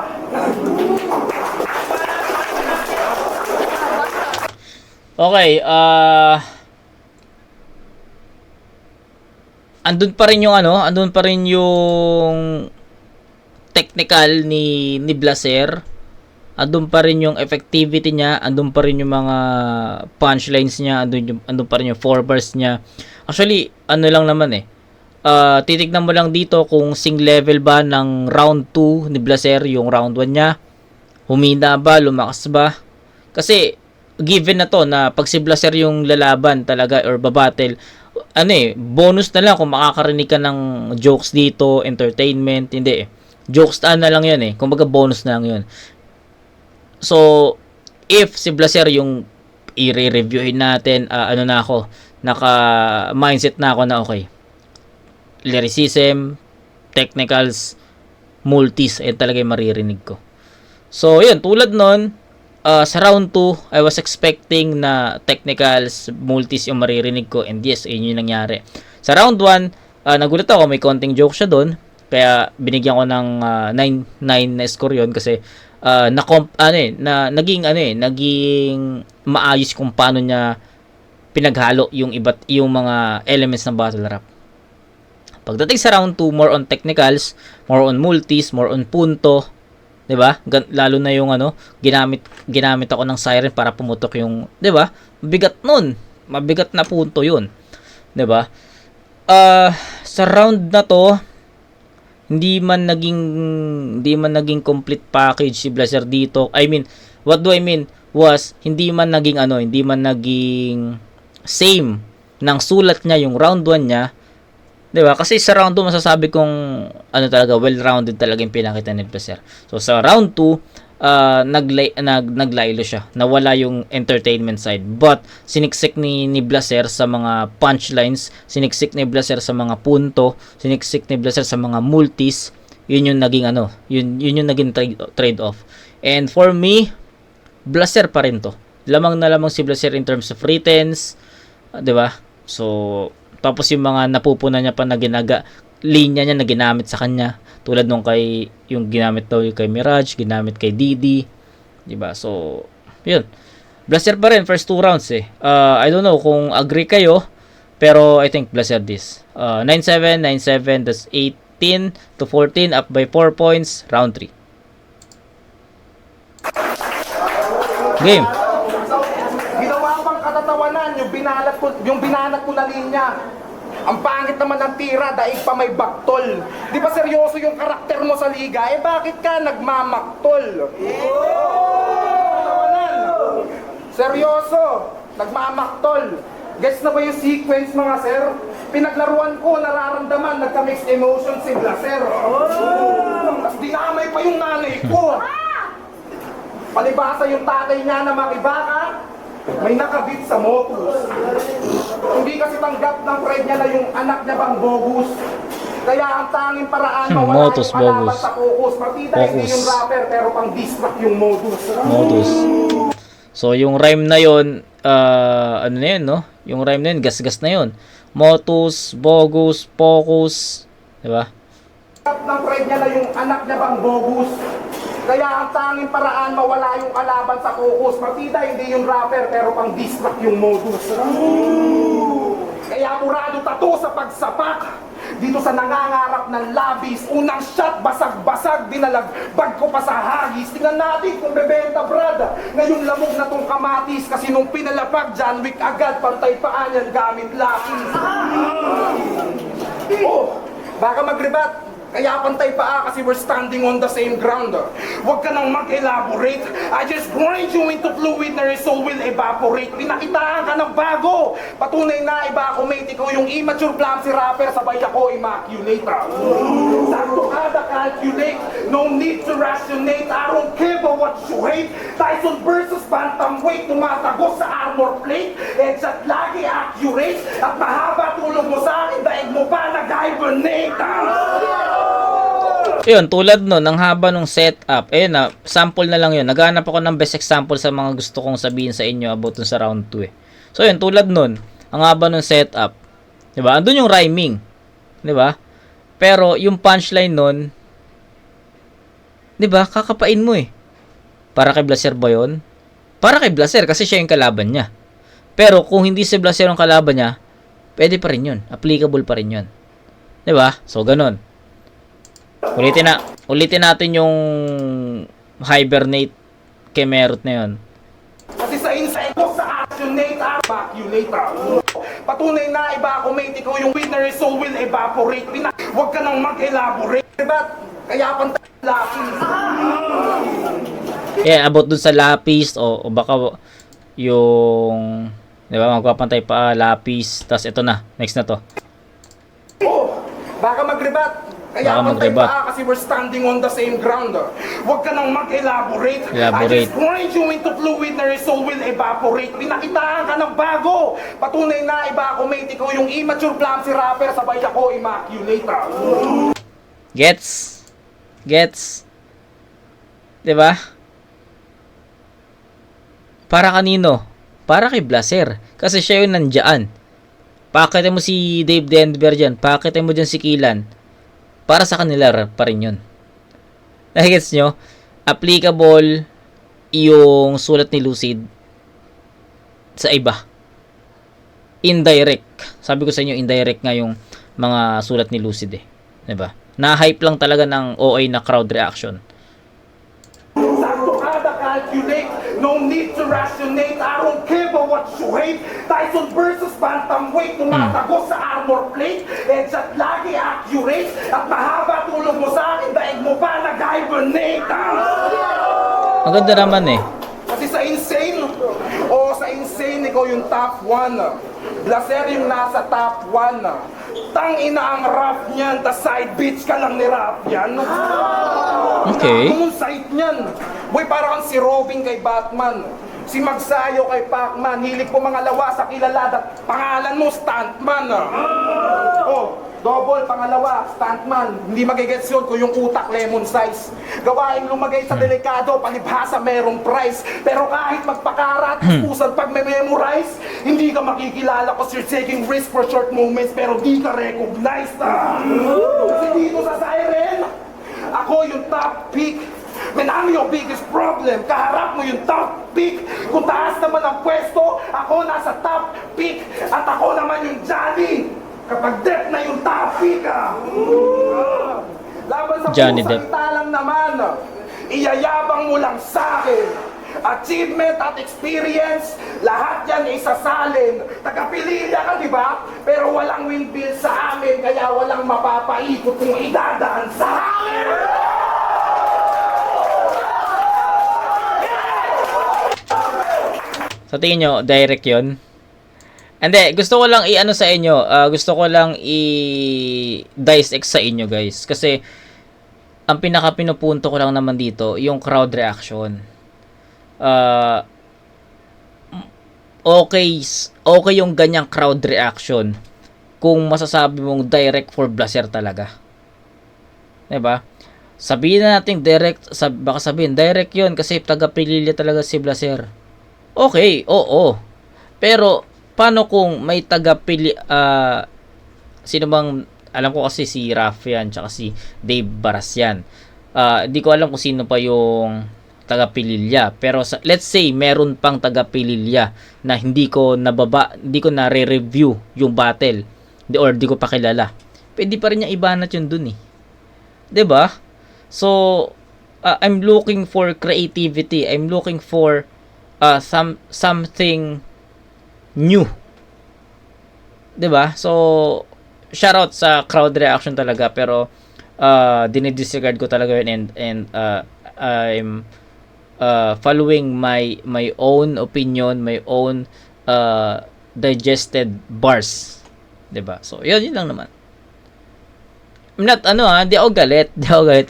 [SPEAKER 4] Okay, andun pa rin yung technical ni Blazer. Andun pa rin yung effectivity niya, andun pa rin yung mga punchlines niya, andun pa rin yung 4 bars niya. Actually, ano lang naman titignan mo lang dito kung sing level ba ng round 2 ni Blazer, yung round 1 niya. Humina ba, lumakas ba? Kasi given na to na pag si Blazer yung lalaban talaga or babattle, bonus na lang kung makakarinig ka ng jokes dito, entertainment, hindi jokes na lang yun kumbaga bonus na lang yun. So, if si Blazer yung i-reviewin natin, naka-mindset na ako na okay. Lyricism, technicals, multis, talaga yung maririnig ko. So, yun, tulad nun, sa round 2, I was expecting na technicals, multis yung maririnig ko, and yes, yun yung nangyari. Sa round 1, nagulat ako, may konting joke siya doon, kaya binigyan ko ng 9 na score yun kasi naging maayos kung paano niya pinaghalo yung mga elements ng battle rap. Pagdating sa round 2, more on technicals, more on multis, more on punto, 'di ba? Lalo na yung ginamit ako ng siren para pumutok yung, 'di ba? Mabigat na punto 'yun. 'Di ba? Sa round na 'to, hindi man naging complete package si Blazer dito. I mean, what do I mean was hindi man naging same ng sulat niya yung round 1 niya. 'Di ba? Kasi sa round 2 masasabi kong talaga well-rounded talaga yung pinakita ni Blazer. So sa round 2, naglaylo siya. Nawala yung entertainment side. But siniksik ni Blazer sa mga punchlines, siniksik ni Blazer sa mga punto, siniksik ni Blazer sa mga multis. Yun yung naging yun yung naging trade-off. And for me, Blazer pa rin to. Lamang na lamang si Blazer in terms of writtens, 'di ba? So tapos yung mga napupunan niya pa na linya niya na ginamit sa kanya. Tulad nung yung ginamit daw kay Mirage, ginamit kay Didi. Diba? So, yun. Blazer pa rin, first 2 rounds eh. I don't know kung agree kayo, pero I think Blazer this. 9-7, 9-7, that's 18 to 14, up by 4 points, round 3. Game.
[SPEAKER 5] Ginawa ko ang katatawanan, yung binanat ko na linya. Ang pangit naman ng tira, daig pa may baktol. Di ba seryoso yung karakter mo sa liga? Eh bakit ka nagmamaktol? Katatawanan. Seryoso, nagmamaktol. Guess na ba yung sequence mga sir? Pinaglaruan ko, nararamdaman, nagka-mixed emotions si Blazer. Tapos dinamay pa yung nanay ko. Palibasa yung tatay niya na makibaka, may nakabit sa motus. Hindi kasi tanggap ng pride niya na yung anak niya bang bogus. Kaya ang tanging paraan mawala
[SPEAKER 4] Motus,
[SPEAKER 5] yung alaban
[SPEAKER 4] bogus.
[SPEAKER 5] sa focus. Partida hindi yung rapper pero pang distract yung modus.
[SPEAKER 4] So yung rhyme na yon, ano na yun, no? Yung rhyme na yun, gas-gas na yun. Motus, bogus, focus, di ba?
[SPEAKER 5] Tanggap ng pride niya na yung anak niya bang bogus. Kaya ang tanging paraan mawala yung kalaban sa focus. Partida hindi yung rapper pero pang distract yung modus. Kaya murado tato sa pagsapak. Dito sa nangangarap ng labis, unang shot basag-basag, dinalagbag ko pa sa hagis. Tingnan natin kung bebenta brad. Ngayong lamog na tong kamatis kasi nung pinalapag John Wick agad pantay paan yan gamit lapis. Oh, baka mag-rebat. Kaya pantay paa kasi we're standing on the same ground. Huwag ka nang mag-elaborate. I just grind you into fluid na your soul will evaporate. Pinakitaan ka ng bago. Patunay na iba ako mate. Ikaw yung immature clumsy rapper. Sabay ako immaculate. Sakto kada calculate. No need to rationate. I don't care about what you hate. Tyson versus bantamweight. Tumatagos sa armor plate. Headshot lagi accurate. At mahaba tulog mo sa akin. Daig mo pa nag-hibernate.
[SPEAKER 4] Yun, tulad nun, ang haba nung setup, na, sample na lang yun. Naghanap ako ng best example sa mga gusto kong sabihin sa inyo about dun sa round 2 eh. So yun, tulad nun, ang haba nung setup. Diba? Andun yung rhyming. Diba? Pero yung punchline nun, diba? Kakapain mo eh. Para kay Blazer ba yun? Para kay Blazer kasi siya yung kalaban niya. Pero kung hindi si Blazer yung kalaban niya, pwede pa rin yun. Applicable pa rin yun. Diba? So, ganun. Ulitin natin yung hibernate kay Merot na yun.
[SPEAKER 5] Kasi sa inside ko sa actionate, evacuate. Patunay na iba ako mate, ikaw yung winner, soul will evaporate. Huwag ka nang mag-elaborate. Diba? Kaya pantay lapis.
[SPEAKER 4] About dun sa lapis o baka yung, di ba, magpapantay pa lapis, tas ito na, next na to.
[SPEAKER 5] Oh, baka mag-rebat. Kaya pantay pa kasi we're standing on the same ground. Huwag ka nang mag-elaborate. I just grind you into fluid na your soul will evaporate. Pinakitaan ka ng bago. Patunay na iba ako mate, ikaw yung immature clumsy rapper. Sabay ako immaculate.
[SPEAKER 4] Gets? Diba? Para kanino? Para kay Blaser. Kasi siya yung nandiyan. Pakitin mo si Dave Denver dyan. Pakitin mo dyan si Kilan. Para sa kanila pa rin yun. Nakikits nyo? Applicable yung sulat ni Lucid sa iba. Indirect. Sabi ko sa inyo, indirect nga yung mga sulat ni Lucid eh. Diba? Na-hype lang talaga ng OA na crowd reaction.
[SPEAKER 5] Sakto kada calculate, no need to rationate. I don't care about what you hate. Tyson versus bantamweight, tumatagos sa armor plate. Headshot lagi accurate. At mahaba tulog mo sa akin, daig mo pa nag-hibernate.
[SPEAKER 4] Ang ganda naman eh.
[SPEAKER 5] Kasi sa insane, sa insane, ikaw yung top 1. Blaser yung nasa top 1. Tang ina ang rap niyan, ta side bitch ka lang ni rap yan.
[SPEAKER 4] Okay.
[SPEAKER 5] Yung side niyan. Boy, parang si Robin kay Batman. Si Magsayo kay Pacman. Hilig po mga lawa sa kilala at pangalan mo, Stuntman. Double, pangalawa, Stuntman. Hindi magigets yun kung yung utak lemon size. Gawaing lumagay sa delikado, palibhasa merong price. Pero kahit magpakarat, pusan pag may memorize, hindi ka makikilala cause you're taking risk for short moments pero di ka recognized. Kasi dito sa Siren, ako yung top pick. Man, I'm your biggest problem. Kaharap mo yung top pick. Kung taas naman ang pwesto, ako nasa top pick. At ako naman yung Johnny. Kapag Depp na yung top pick, laban sa
[SPEAKER 4] Johnny
[SPEAKER 5] pusang
[SPEAKER 4] Depp.
[SPEAKER 5] lang naman. Iyayabang mo lang sa akin. Achievement at experience, lahat yan isasalin. Taga-Pililla ka, di ba? Pero walang windmill sa amin, kaya walang mapapaikot kung idadaan sa amin.
[SPEAKER 4] Sa tingin nyo, direct yun? Hindi, gusto ko lang i-ano sa inyo. Gusto ko lang i-dissect sa inyo, guys. Kasi, ang pinaka-pinupunto ko lang naman dito, yung crowd reaction. Okay yung ganyang crowd reaction kung masasabi mong direct for Blaser talaga. Diba? Sabihin na natin direct, baka sabihin, direct yun kasi taga-Pililla talaga si Blaser. Okay, oo. Pero, paano kung may sino bang, alam ko kasi si Raf yan, tsaka si Dave Baras yan. Di ko alam kung sino pa yung taga-Pililla. Pero let's say, meron pang taga-Pililla na hindi ko na-re-review yung battle. Or di ko pa kilala. Pwede pa rin niya ibanat yun dun eh. 'Di ba? So, I'm looking for creativity. I'm looking for something new. 'Di ba? So, shoutout sa crowd reaction talaga, pero dinidisregard ko talaga yun, and I'm following my own opinion, my own digested bars. 'Di ba? So, yun lang naman. I'm not, di ako galit,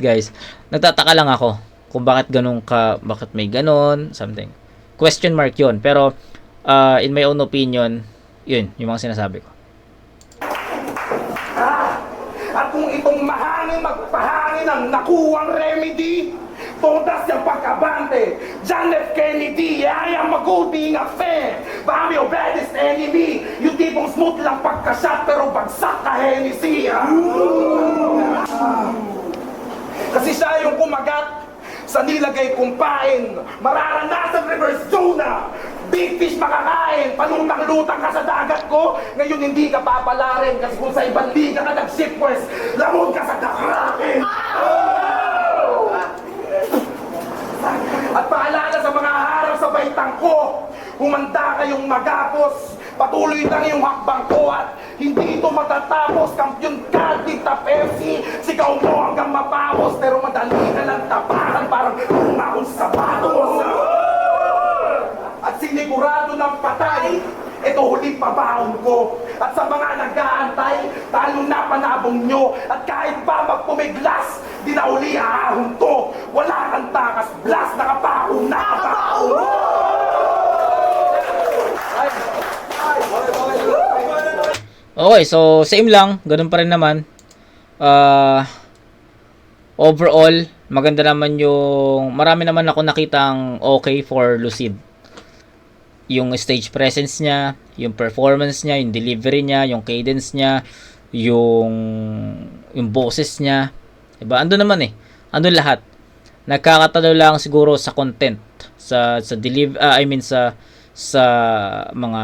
[SPEAKER 4] guys. Nagtataka lang ako kung bakit may ganun, something. Question mark yun. Pero, in my own opinion, yun, yung mga sinasabi ko.
[SPEAKER 5] At kung itong mahangin magpahangin ang nakuwang remedy, todas yung pagkabante, John F. Kennedy, I am a good being a fan. Baka your baddest enemy, yung tipong smooth lang pagka-shot pero bagsak ka Hennessy. Kasi siya yung kumagat sa nilagay kong pain. Mararanasan reverse Jonah. Big fish makakain. Palutang-lutang ka sa dagat ko. Ngayon hindi ka papalarin. Kasi kung sa ibang liga ka nag-shipwest, lamon ka sa dakraken. At paalala sa mga harap sa baitang ko, humanda kayong magapos. Patuloy lang yung hakbang ko at hindi ito matatapos. Kampiyon ka, Tita Pepsi. Sigaw mo hanggang mapapos. Pero madali ka lang tapakan parang umakong sapatos. At sinigurado ng patay, ito huling pabaon ko. At sa mga nag-aantay, talo na panabong nyo. At kahit pa magpumiglas, di na uli ahahon to. Wala kang takas, blast, nakapaon, nakapaon.
[SPEAKER 4] Okay, so same lang, ganun pa rin naman. Overall, maganda naman yung, marami naman ako nakitang okay for Lucid. yung stage presence niya, yung performance niya, yung delivery niya, yung cadence niya, yung boses niya. Diba? Andun naman eh. Andun lahat. Nagkakatalo lang siguro sa content, sa sa mga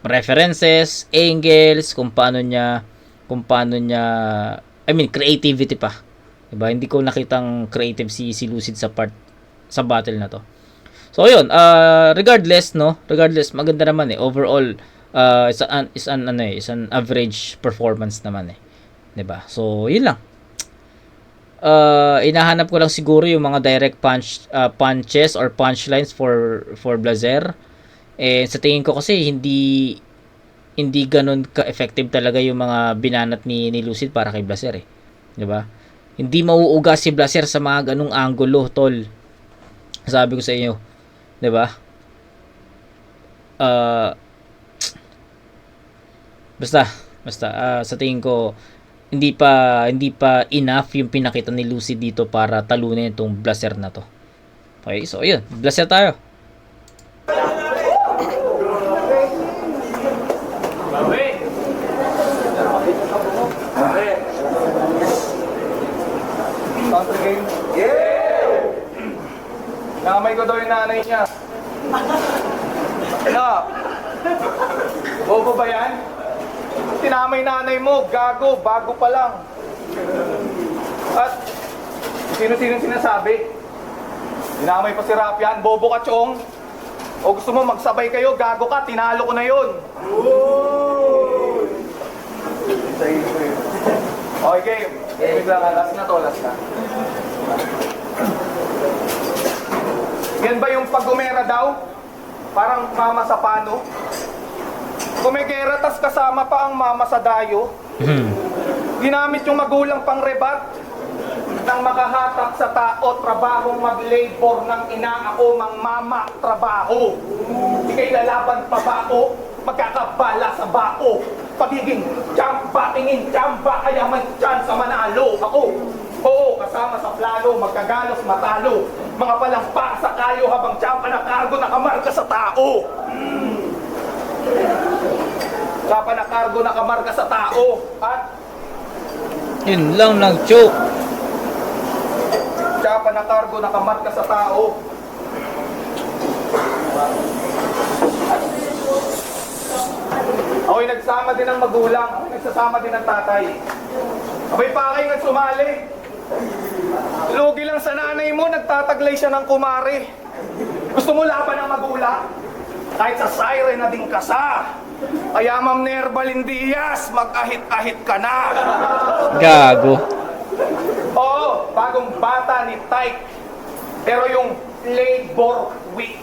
[SPEAKER 4] references, angles, kung paano niya creativity pa. Diba? Hindi ko nakitang creative si Lucid sa battle na to. So ayun, regardless maganda naman eh overall. Is an average performance naman eh. 'Di ba? So yun lang. Inahanap ko lang siguro yung mga direct punches or punchlines for Blazer. Sa tingin ko kasi hindi ganun ka-effective talaga yung mga binanat ni Lucid para kay Blazer eh. 'Di ba? Hindi mauuga si Blazer sa mga ganung anggulo, tol. Sabi ko sa inyo, 'di ba? Basta sa tingin ko hindi pa enough yung pinakita ni Lucid dito para talunin itong Blazer na to. Okay, so ayun, Blazer tayo.
[SPEAKER 3] Namay ko daw yung nanay niya. Ano? Bobo ba yan? Tinamay nanay mo, gago, bago pa lang. At sino-sino sinasabi? Tinamay pa si Rapian, bobo ka chong. O gusto mo magsabay kayo, gago ka, tinalo ko na yun. Okay, game. Wait lang, last na to, last na. Yan ba yung pag-gumera daw? Parang mama sa pano? Gumegera tas kasama pa ang mama sa dayo. Ginamit yung magulang pang rebat nang makahatak sa tao, trabahong mag-labor ng ina ako, mang mama, trabaho. Ika'y lalaban pa ba ako? Magkakabala sa bao. Pagiging tiyamba, tingin tiyamba, kaya may chance sa manalo. Ako, oo, kasama sa plano, magkagalos, matalo. Mga palampa sa kayo habang tiyamba na kargo nakamarka sa tao. Tiyamba na kargo nakamarka sa tao. At
[SPEAKER 4] Yun lang nag-choke.
[SPEAKER 3] tiyamba na kargo nakamarka sa tao. Ako'y nagsama din ng magulang, ako'y nagsasama din ng tatay. Abay pa kayo nagsumali. Lugi lang sa nanay mo, nagtataglay siya ng kumare. Gusto mo laban ng magulang? Kahit sa siren na din kasa. Kaya Ma'am Nerva Lindias, mag-ahit-ahit ka na.
[SPEAKER 4] Gago.
[SPEAKER 3] Oo, bagong bata ni Tyke. Pero yung labor week.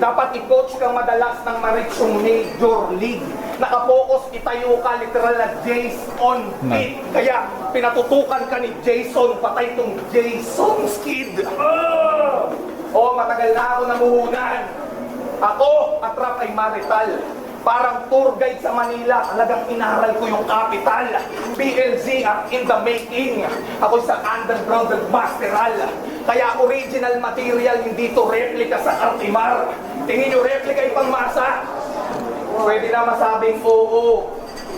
[SPEAKER 3] Dapat i-coach kang madalas ng ma-reach yung Major League. Nakapokus, itayo ka literal na Jason Kidd. Kaya pinatutukan ka ni Jason, patay tong Jason Kidd. Matagal na ako namuhunan. Ako, atrap ay marital. Parang tour guide sa Manila, talagang inaral ko yung capital. PLZ at in the making. Ako sa underground nagmasteral. Kaya original material, hindi to replica sa Artimar. Tingin nyo, replica yung pangmasa. Pwede na masabing oo.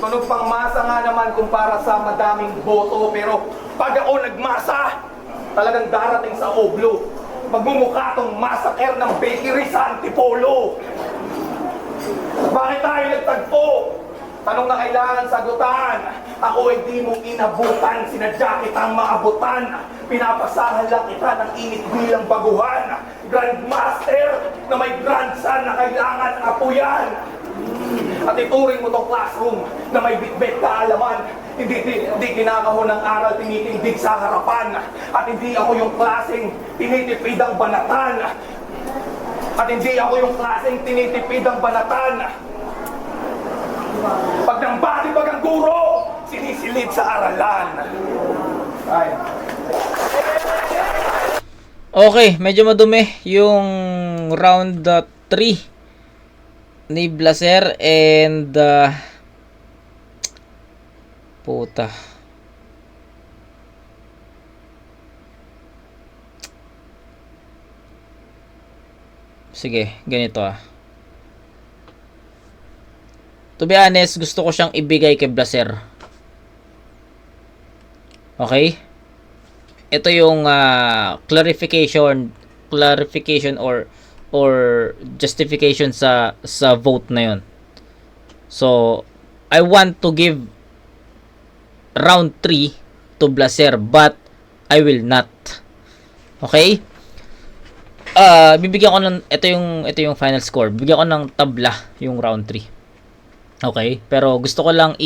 [SPEAKER 3] Tunog pangmasa nga naman kumpara sa madaming boto. Pero pag ako nagmasa, talagang darating sa oblo. Magmumukha tong massacre ng bakery sa Antipolo. Bakit tayo nagtagpo? Tanong na kailangan sagutan. Ako ay di mo inabutan, sinadya kitang maabutan. Pinapasahan lang kita ng init bilang baguhan. Grandmaster na may grandson na kailangan apuyan. At ituring mo tong classroom na may bitbit kaalaman. Hindi kinakahon ng aral, tinitindig sa harapan. At hindi ako yung klaseng tinitipid ang banatan. At hindi ako yung klaseng tinitipid ang banatan. Pag nang batibag ang guro, sinisilid sa aralan. Ay.
[SPEAKER 4] Okay, medyo madumi yung round 3 ni Blazer and puta. Sige, ganito To be honest, gusto ko siyang ibigay kay Blaser. Okay? Ito yung clarification or justification sa vote na yon. So, I want to give round 3 to Blaser, but I will not. Okay? Bibigyan ko ng ito yung final score. Bibigyan ko ng tabla yung round 3. Okay? Pero gusto ko lang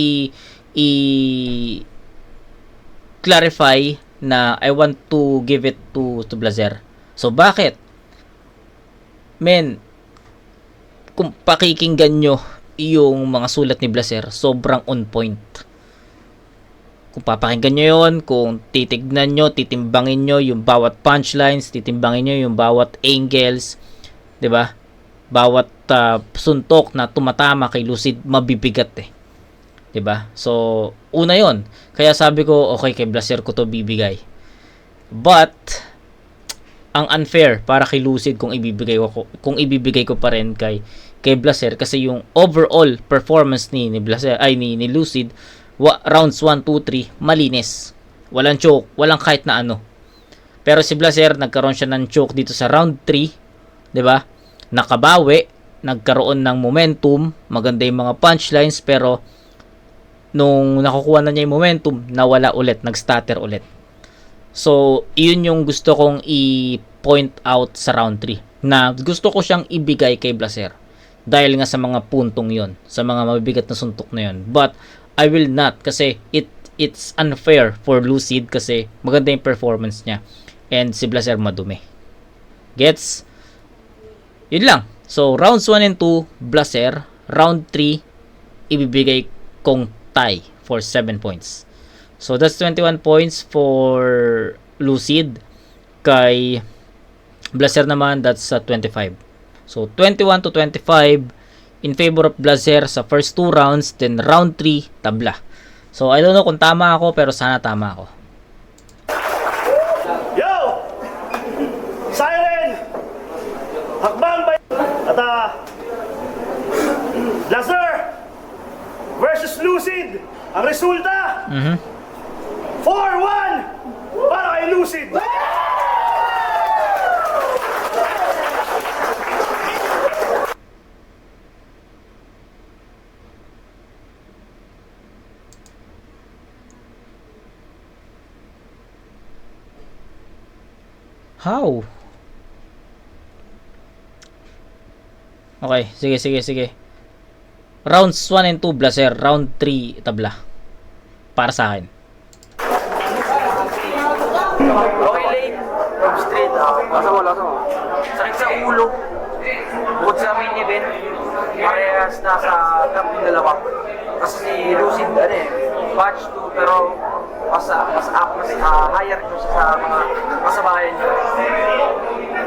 [SPEAKER 4] clarify na I want to give it to Blaser. So, bakit? Men, kung pakikinggan nyo yung mga sulat ni Blaser, sobrang on point. Kung papakinggan nyo yun, kung titignan nyo, titimbangin nyo yung bawat punchlines, titimbangin nyo yung bawat angles, 'di ba? Bawat suntok na tumatama kay Lucid, mabibigat eh. 'Di ba? So, una 'yon. Kaya sabi ko, okay, kay Blaser ko to bibigay. But ang unfair para kay Lucid kung ibibigay ko pa rin kay Blaser, kasi yung overall performance ni Blaser ni Lucid, rounds 1, 2, 3 malinis. Walang choke, walang kahit na ano. Pero si Blaser nagkaroon siya ng choke dito sa round 3, 'di ba? Nakabawi, nagkaroon ng momentum, maganda yung mga punchlines, pero nung nakukuha na niya yung momentum, nawala ulit, nag-stutter ulit. So, iyon yung gusto kong i-point out sa round 3, na gusto ko siyang ibigay kay Blaser dahil nga sa mga puntong yon, sa mga mabibigat na suntok na yon. But I will not, kasi it's unfair for Lucid, kasi maganda yung performance niya and si Blaser madumi. Gets? Yun lang. So, rounds 1 and 2, Blaser. Round 3, ibibigay kong tie for 7 points. So, that's 21 points for Lucid. Kay Blaser naman, that's 25. So, 21 to 25 in favor of Blaser sa first 2 rounds. Then, round 3, tabla. So, I don't know kung tama ako, pero sana tama ako.
[SPEAKER 6] Yo! Siren! Hakbang ba? At Blaser versus Lucid. Ang resulta, 4-1 para kay Lucid.
[SPEAKER 4] How? Okay, sige. Rounds 1 and 2, Blaser. Round 3, tabla. Para sa akin.
[SPEAKER 7] Okay, late. From street. Wala. Sakit sa ulo. Bukod sa main event, parehas nasa top yung dalawa. Kasi si Lucid, batch 2, pero mas higher ko siya sa mga kasabayan niya.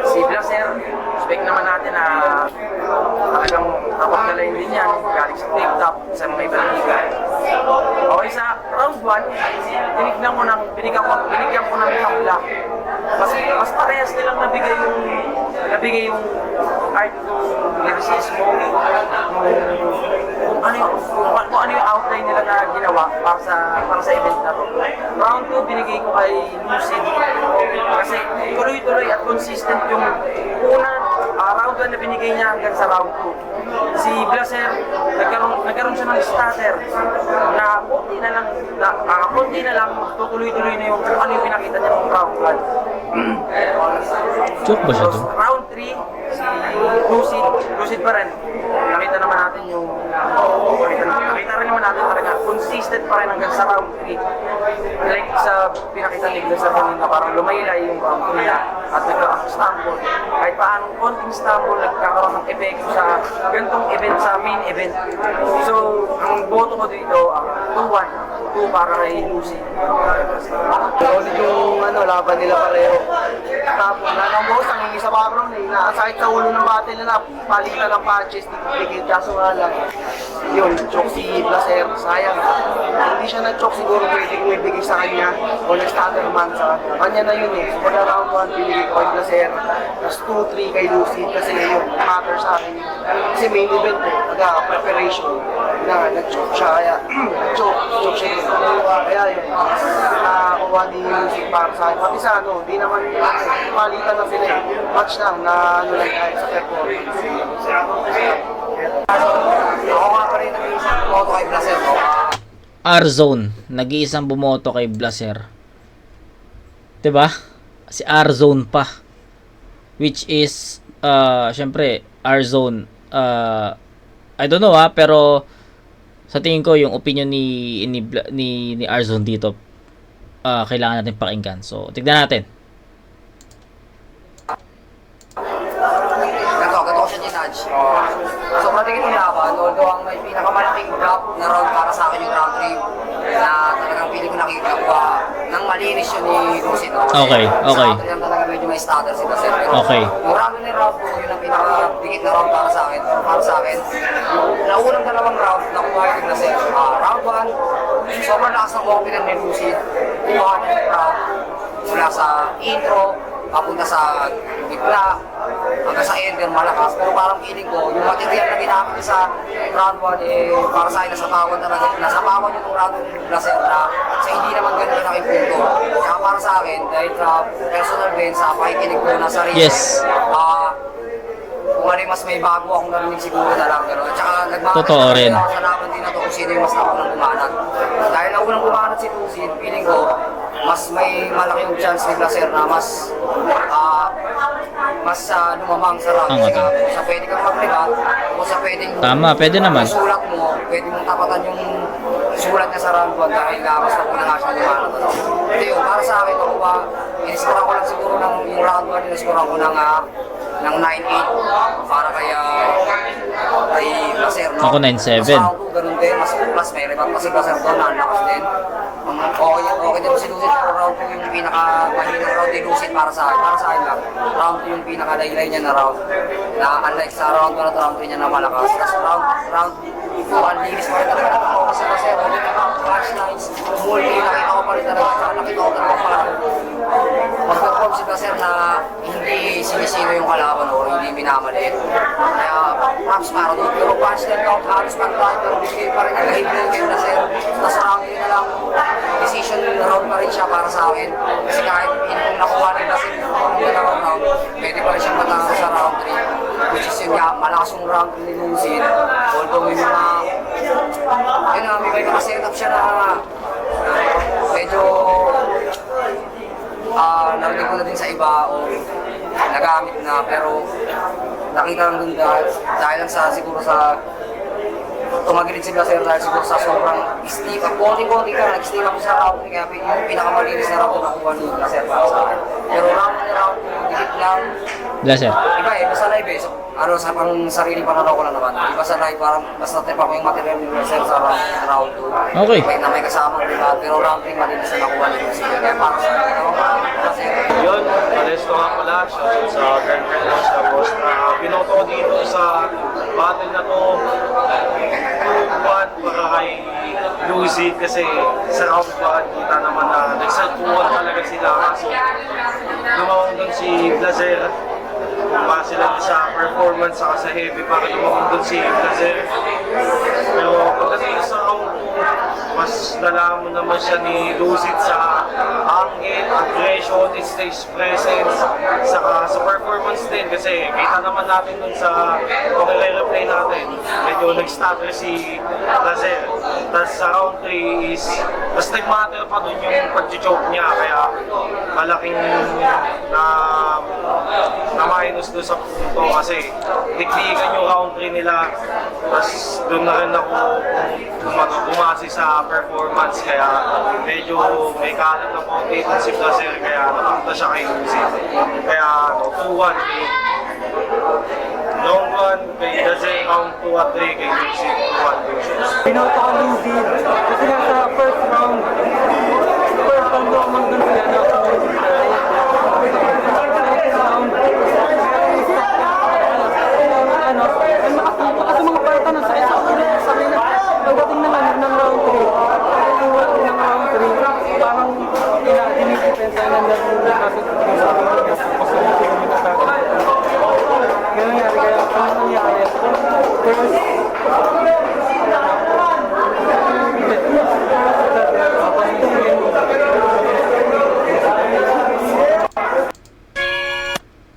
[SPEAKER 7] Si Blaser, expect naman natin na talagang tapat na line din yan, galing sa tape top, sa mga ibang liga. Okay, sa round 1, binigyan ko ng tabla. Mas parehas nilang nabigay yung art ng lyricismo, kung ano yung outline nila na ginawa para sa event na to. Round 2, binigay ko kay Lucid kasi tuloy-tuloy at consistent yung round 1 na binigay niya hanggang sa round 2. Si Blaser, nagkaroon siya ng stutter na konti na lang tutuloy-tuloy na yung ano yung pinakita niya ng round 1.
[SPEAKER 4] Joke ba siya to?
[SPEAKER 7] Round 3, si Lucid pa rin. Nakita naman natin nakita rin naman natin talaga consistent pa rin hanggang sa round 3. Like sa pinakita ni Blaser kanina, parang lumaylay yung round 3 at nagka-stumble. Kahit paano konting stumble, nagkakaroon ng epekto sa ganitong event, sa main event. So, ang boto ko dito, 2-1 para kay Lucid.
[SPEAKER 8] Solid yung laban nila pareho. Tapos nanambos, ang isa pa ron nakasakit sa ulo ng battle na palitan ng patches, tigil, kaso nga lang. Yun, choke si Blaser, sayang. Hindi siya na-choke, siguro pwede kong ibigay sa kanya o nag-stutter man sa kanya na yun eh. So, pag round 1, binigay ko kay Blaser, tapos 2-3 kay Lucid kasi yun, matter sa akin. Kasi main event eh, preparation. Nag-choke siya, kaya choke siya dito. Kaya yun, nakakuha ni Lucy para sa akin. Pati sa ano, di naman palitan na sila eh. Match lang na ano lang kahit sa performance. Ako nga pa rin nag-iisang bumoto kay Blaser.
[SPEAKER 4] R-Zone, nag-iisang bumoto kay Blaser. 'Di ba? Si R-Zone pa. Which is syempre R-Zone I don't know pero sa tingin ko yung opinion ni R-Zone dito kailangan natin pakinggan. So, tignan natin.
[SPEAKER 8] Gato siya ginudge. Sobrang tingin yung laban, although ang may pinakamalaking gap na round para sa akin yung round 3 na talagang pili ko nakikagawa ng malinis yun ni Lucy.
[SPEAKER 4] Okay.
[SPEAKER 8] Sa akin lang talaga medyo may stutter sila sir. Pero
[SPEAKER 4] Okay.
[SPEAKER 8] yung round ni round 2, yun ang pinakadikit na round para sa akin. Pero para sa akin, naunang dalawang round, nakuha yung tigla sir. Round 1, sobrang lakas ng confidence ni Lucy. Kuha niya yung round mula sa intro, papunta sa gitna, hanggang sa ender malakas. Pero parang feeling ko, yung material na ginamit niya sa round 1 para sa akin nasapawan talaga. Nasapawan yung round ng Blaser na sa hindi naman ganun kalaking punto. Kaya para sa akin, dahil sa personal din, sa pakikinig ko na sarili,
[SPEAKER 4] Yes.
[SPEAKER 8] kung ano yung mas may bago akong narinig siguro na lang. Pero at saka
[SPEAKER 4] Totoo rin.
[SPEAKER 8] ako sa laban din na to kung sino yung mas naunang bumanat. Dahil naunang bumanat si Lucy, feeling ko, mas may malaking chance ni Blaser na mas lumamang sa round.
[SPEAKER 4] Ang
[SPEAKER 8] Kasi kung sa pwede kang mag-rebat, kung sa pwedeng
[SPEAKER 4] Tama, pwede naman.
[SPEAKER 8] yung sulat mo, pwede mong tapatan yung sulat niya sa round 1 dahil mas nauna nga siya bumanat. Hindi yun, para sa akin, nakuha, iniskoran ko lang siguro ng yung round 1, iniskoran ko ng 9-8 para kay Blaser. No?
[SPEAKER 4] Ako 9-7.
[SPEAKER 8] Sa round 2, ganun din, mas plus may rebat kasi Blaser doon, nalakas din. Okay din si Lucid pero round 2 yung pinaka-mahinang round ni Lucid para sa akin. Para sa akin lang, round 2 yung pinaka-laylay niya na round. Na unlike sa round 1 at round 3 niya na malakas. Tapos round 2, ang linis pa rin talaga nakakawa sa Blaser. Flash lines, multi, nakita ko pa rin talaga. Nakita ko talaga parang mag-perform si Blaser na hindi sinisino yung kalaban o hindi minamaliit. Kaya props para doon. Pero punch line count, halos pantay, pero bigay pa rin ang hit kay Blaser. Tapos round 3 na lang, decision round pa rin siya para sa akin. Kasi kahit kung nakuha ni Blaser yung dalawang round, pwede pa rin siyang matalo sa round 3. Which is yun nga, malakas yung round ni Lucid. Although may mga, yun na, may mga setup siya na medyo narinig ko na din sa iba o nagamit na, pero nakita lang dun dahil lang sa siguro sa tumagilid si Blaser dahil siguro sa sobrang steep up. Konti-konti ka, nag-steep up sa round 3 kaya yung pinakamalinis na round na nakuha ni Blaser para sa akin. Pero round na round, dikit lang.
[SPEAKER 4] Blaser.
[SPEAKER 8] Iba iba sa live eh. So, sa pang sarili pananaw ko lang naman. Iba sa live, parang mas natrip ako yung material ni Blaser sa round 2.
[SPEAKER 4] Okay.
[SPEAKER 8] May kasamang diba, pero round 3 malinis na nakuha ni Blaser. Kaya para sa akin, Blaser.
[SPEAKER 6] Yun, Modesto nga pala, shoutout sa girlfriend ko sa boss na binoto ko dito sa battle na to. 2-1 para kay Lucy kasi sa round 1 kita naman na nagsalpuan talaga sila kaso lumawang doon si Blaser. Base lang sa performance saka sa heavy para lumawang doon si Blaser. Pero pagdating sa round 2, mas nalaman naman siya ni Lucid sa angle, aggression, stage presence, saka sa performance din kasi kita naman natin dun sa kung i-replay natin, medyo nag-stutter si Blaser. Tapos sa round 3 is, mas nag-matter pa dun yung pag-choke niya kaya malaking na minus doon sa punto kasi tiktikan yung round 3 nila. Tapos doon na rin ako bumasi sa performance kaya medyo may kalat na confidence si Blaser kaya napunta siya kay Lucy. Kaya 2-1 kay round 1 kay Blaser, round 2 at 3 kay Lucy. 2-1 Lucy.
[SPEAKER 9] Pinoto ko Lucy kasi nga sa first round naman dun sila na kasi mga parta na sa sabi na pagdating ng round 3 parang dinidepensa na kasi sabi na ganun nangyari kaya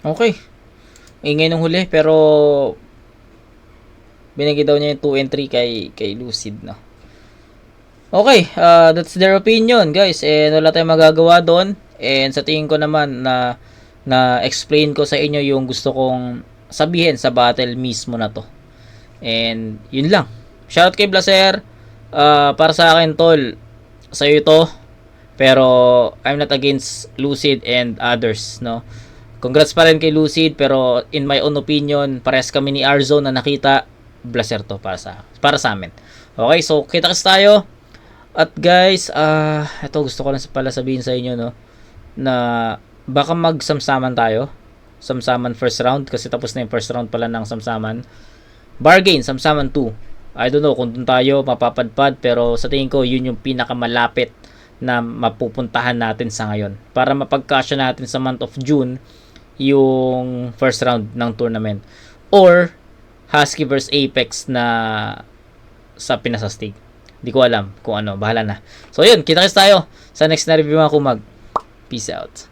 [SPEAKER 4] Okay. Ingay nung huli, pero binigay daw niya yung 2 and 3 kay Lucid, no? Okay, that's their opinion, guys. And wala tayong magagawa doon. And sa tingin ko naman na explain ko sa inyo yung gusto kong sabihin sa battle mismo na to. And yun lang. Shoutout kay Blazer. Para sa akin, tol, sa'yo ito. Pero I'm not against Lucid and others, no? Congrats pa rin kay Lucid, pero in my own opinion, parehas kami ni Arzone na nakita, Blazer to para sa amin. Okay, so kita-kits tayo. At guys, ito gusto ko lang pala sabihin sa inyo, no, na baka magsamsaman tayo. Samsaman first round, kasi tapos na yung first round pala ng samsaman. Bargain, samsaman 2. I don't know kung doon tayo mapapadpad, pero sa tingin ko, yun yung pinakamalapit na mapupuntahan natin sa ngayon. Para mapagkasya natin sa month of June, yung first round ng tournament. Or, Husky vs Apex na sa Pinasastig. Di ko alam kung ano. Bahala na. So, yun. Kita-kits tayo sa next na review mga kumag. Peace out.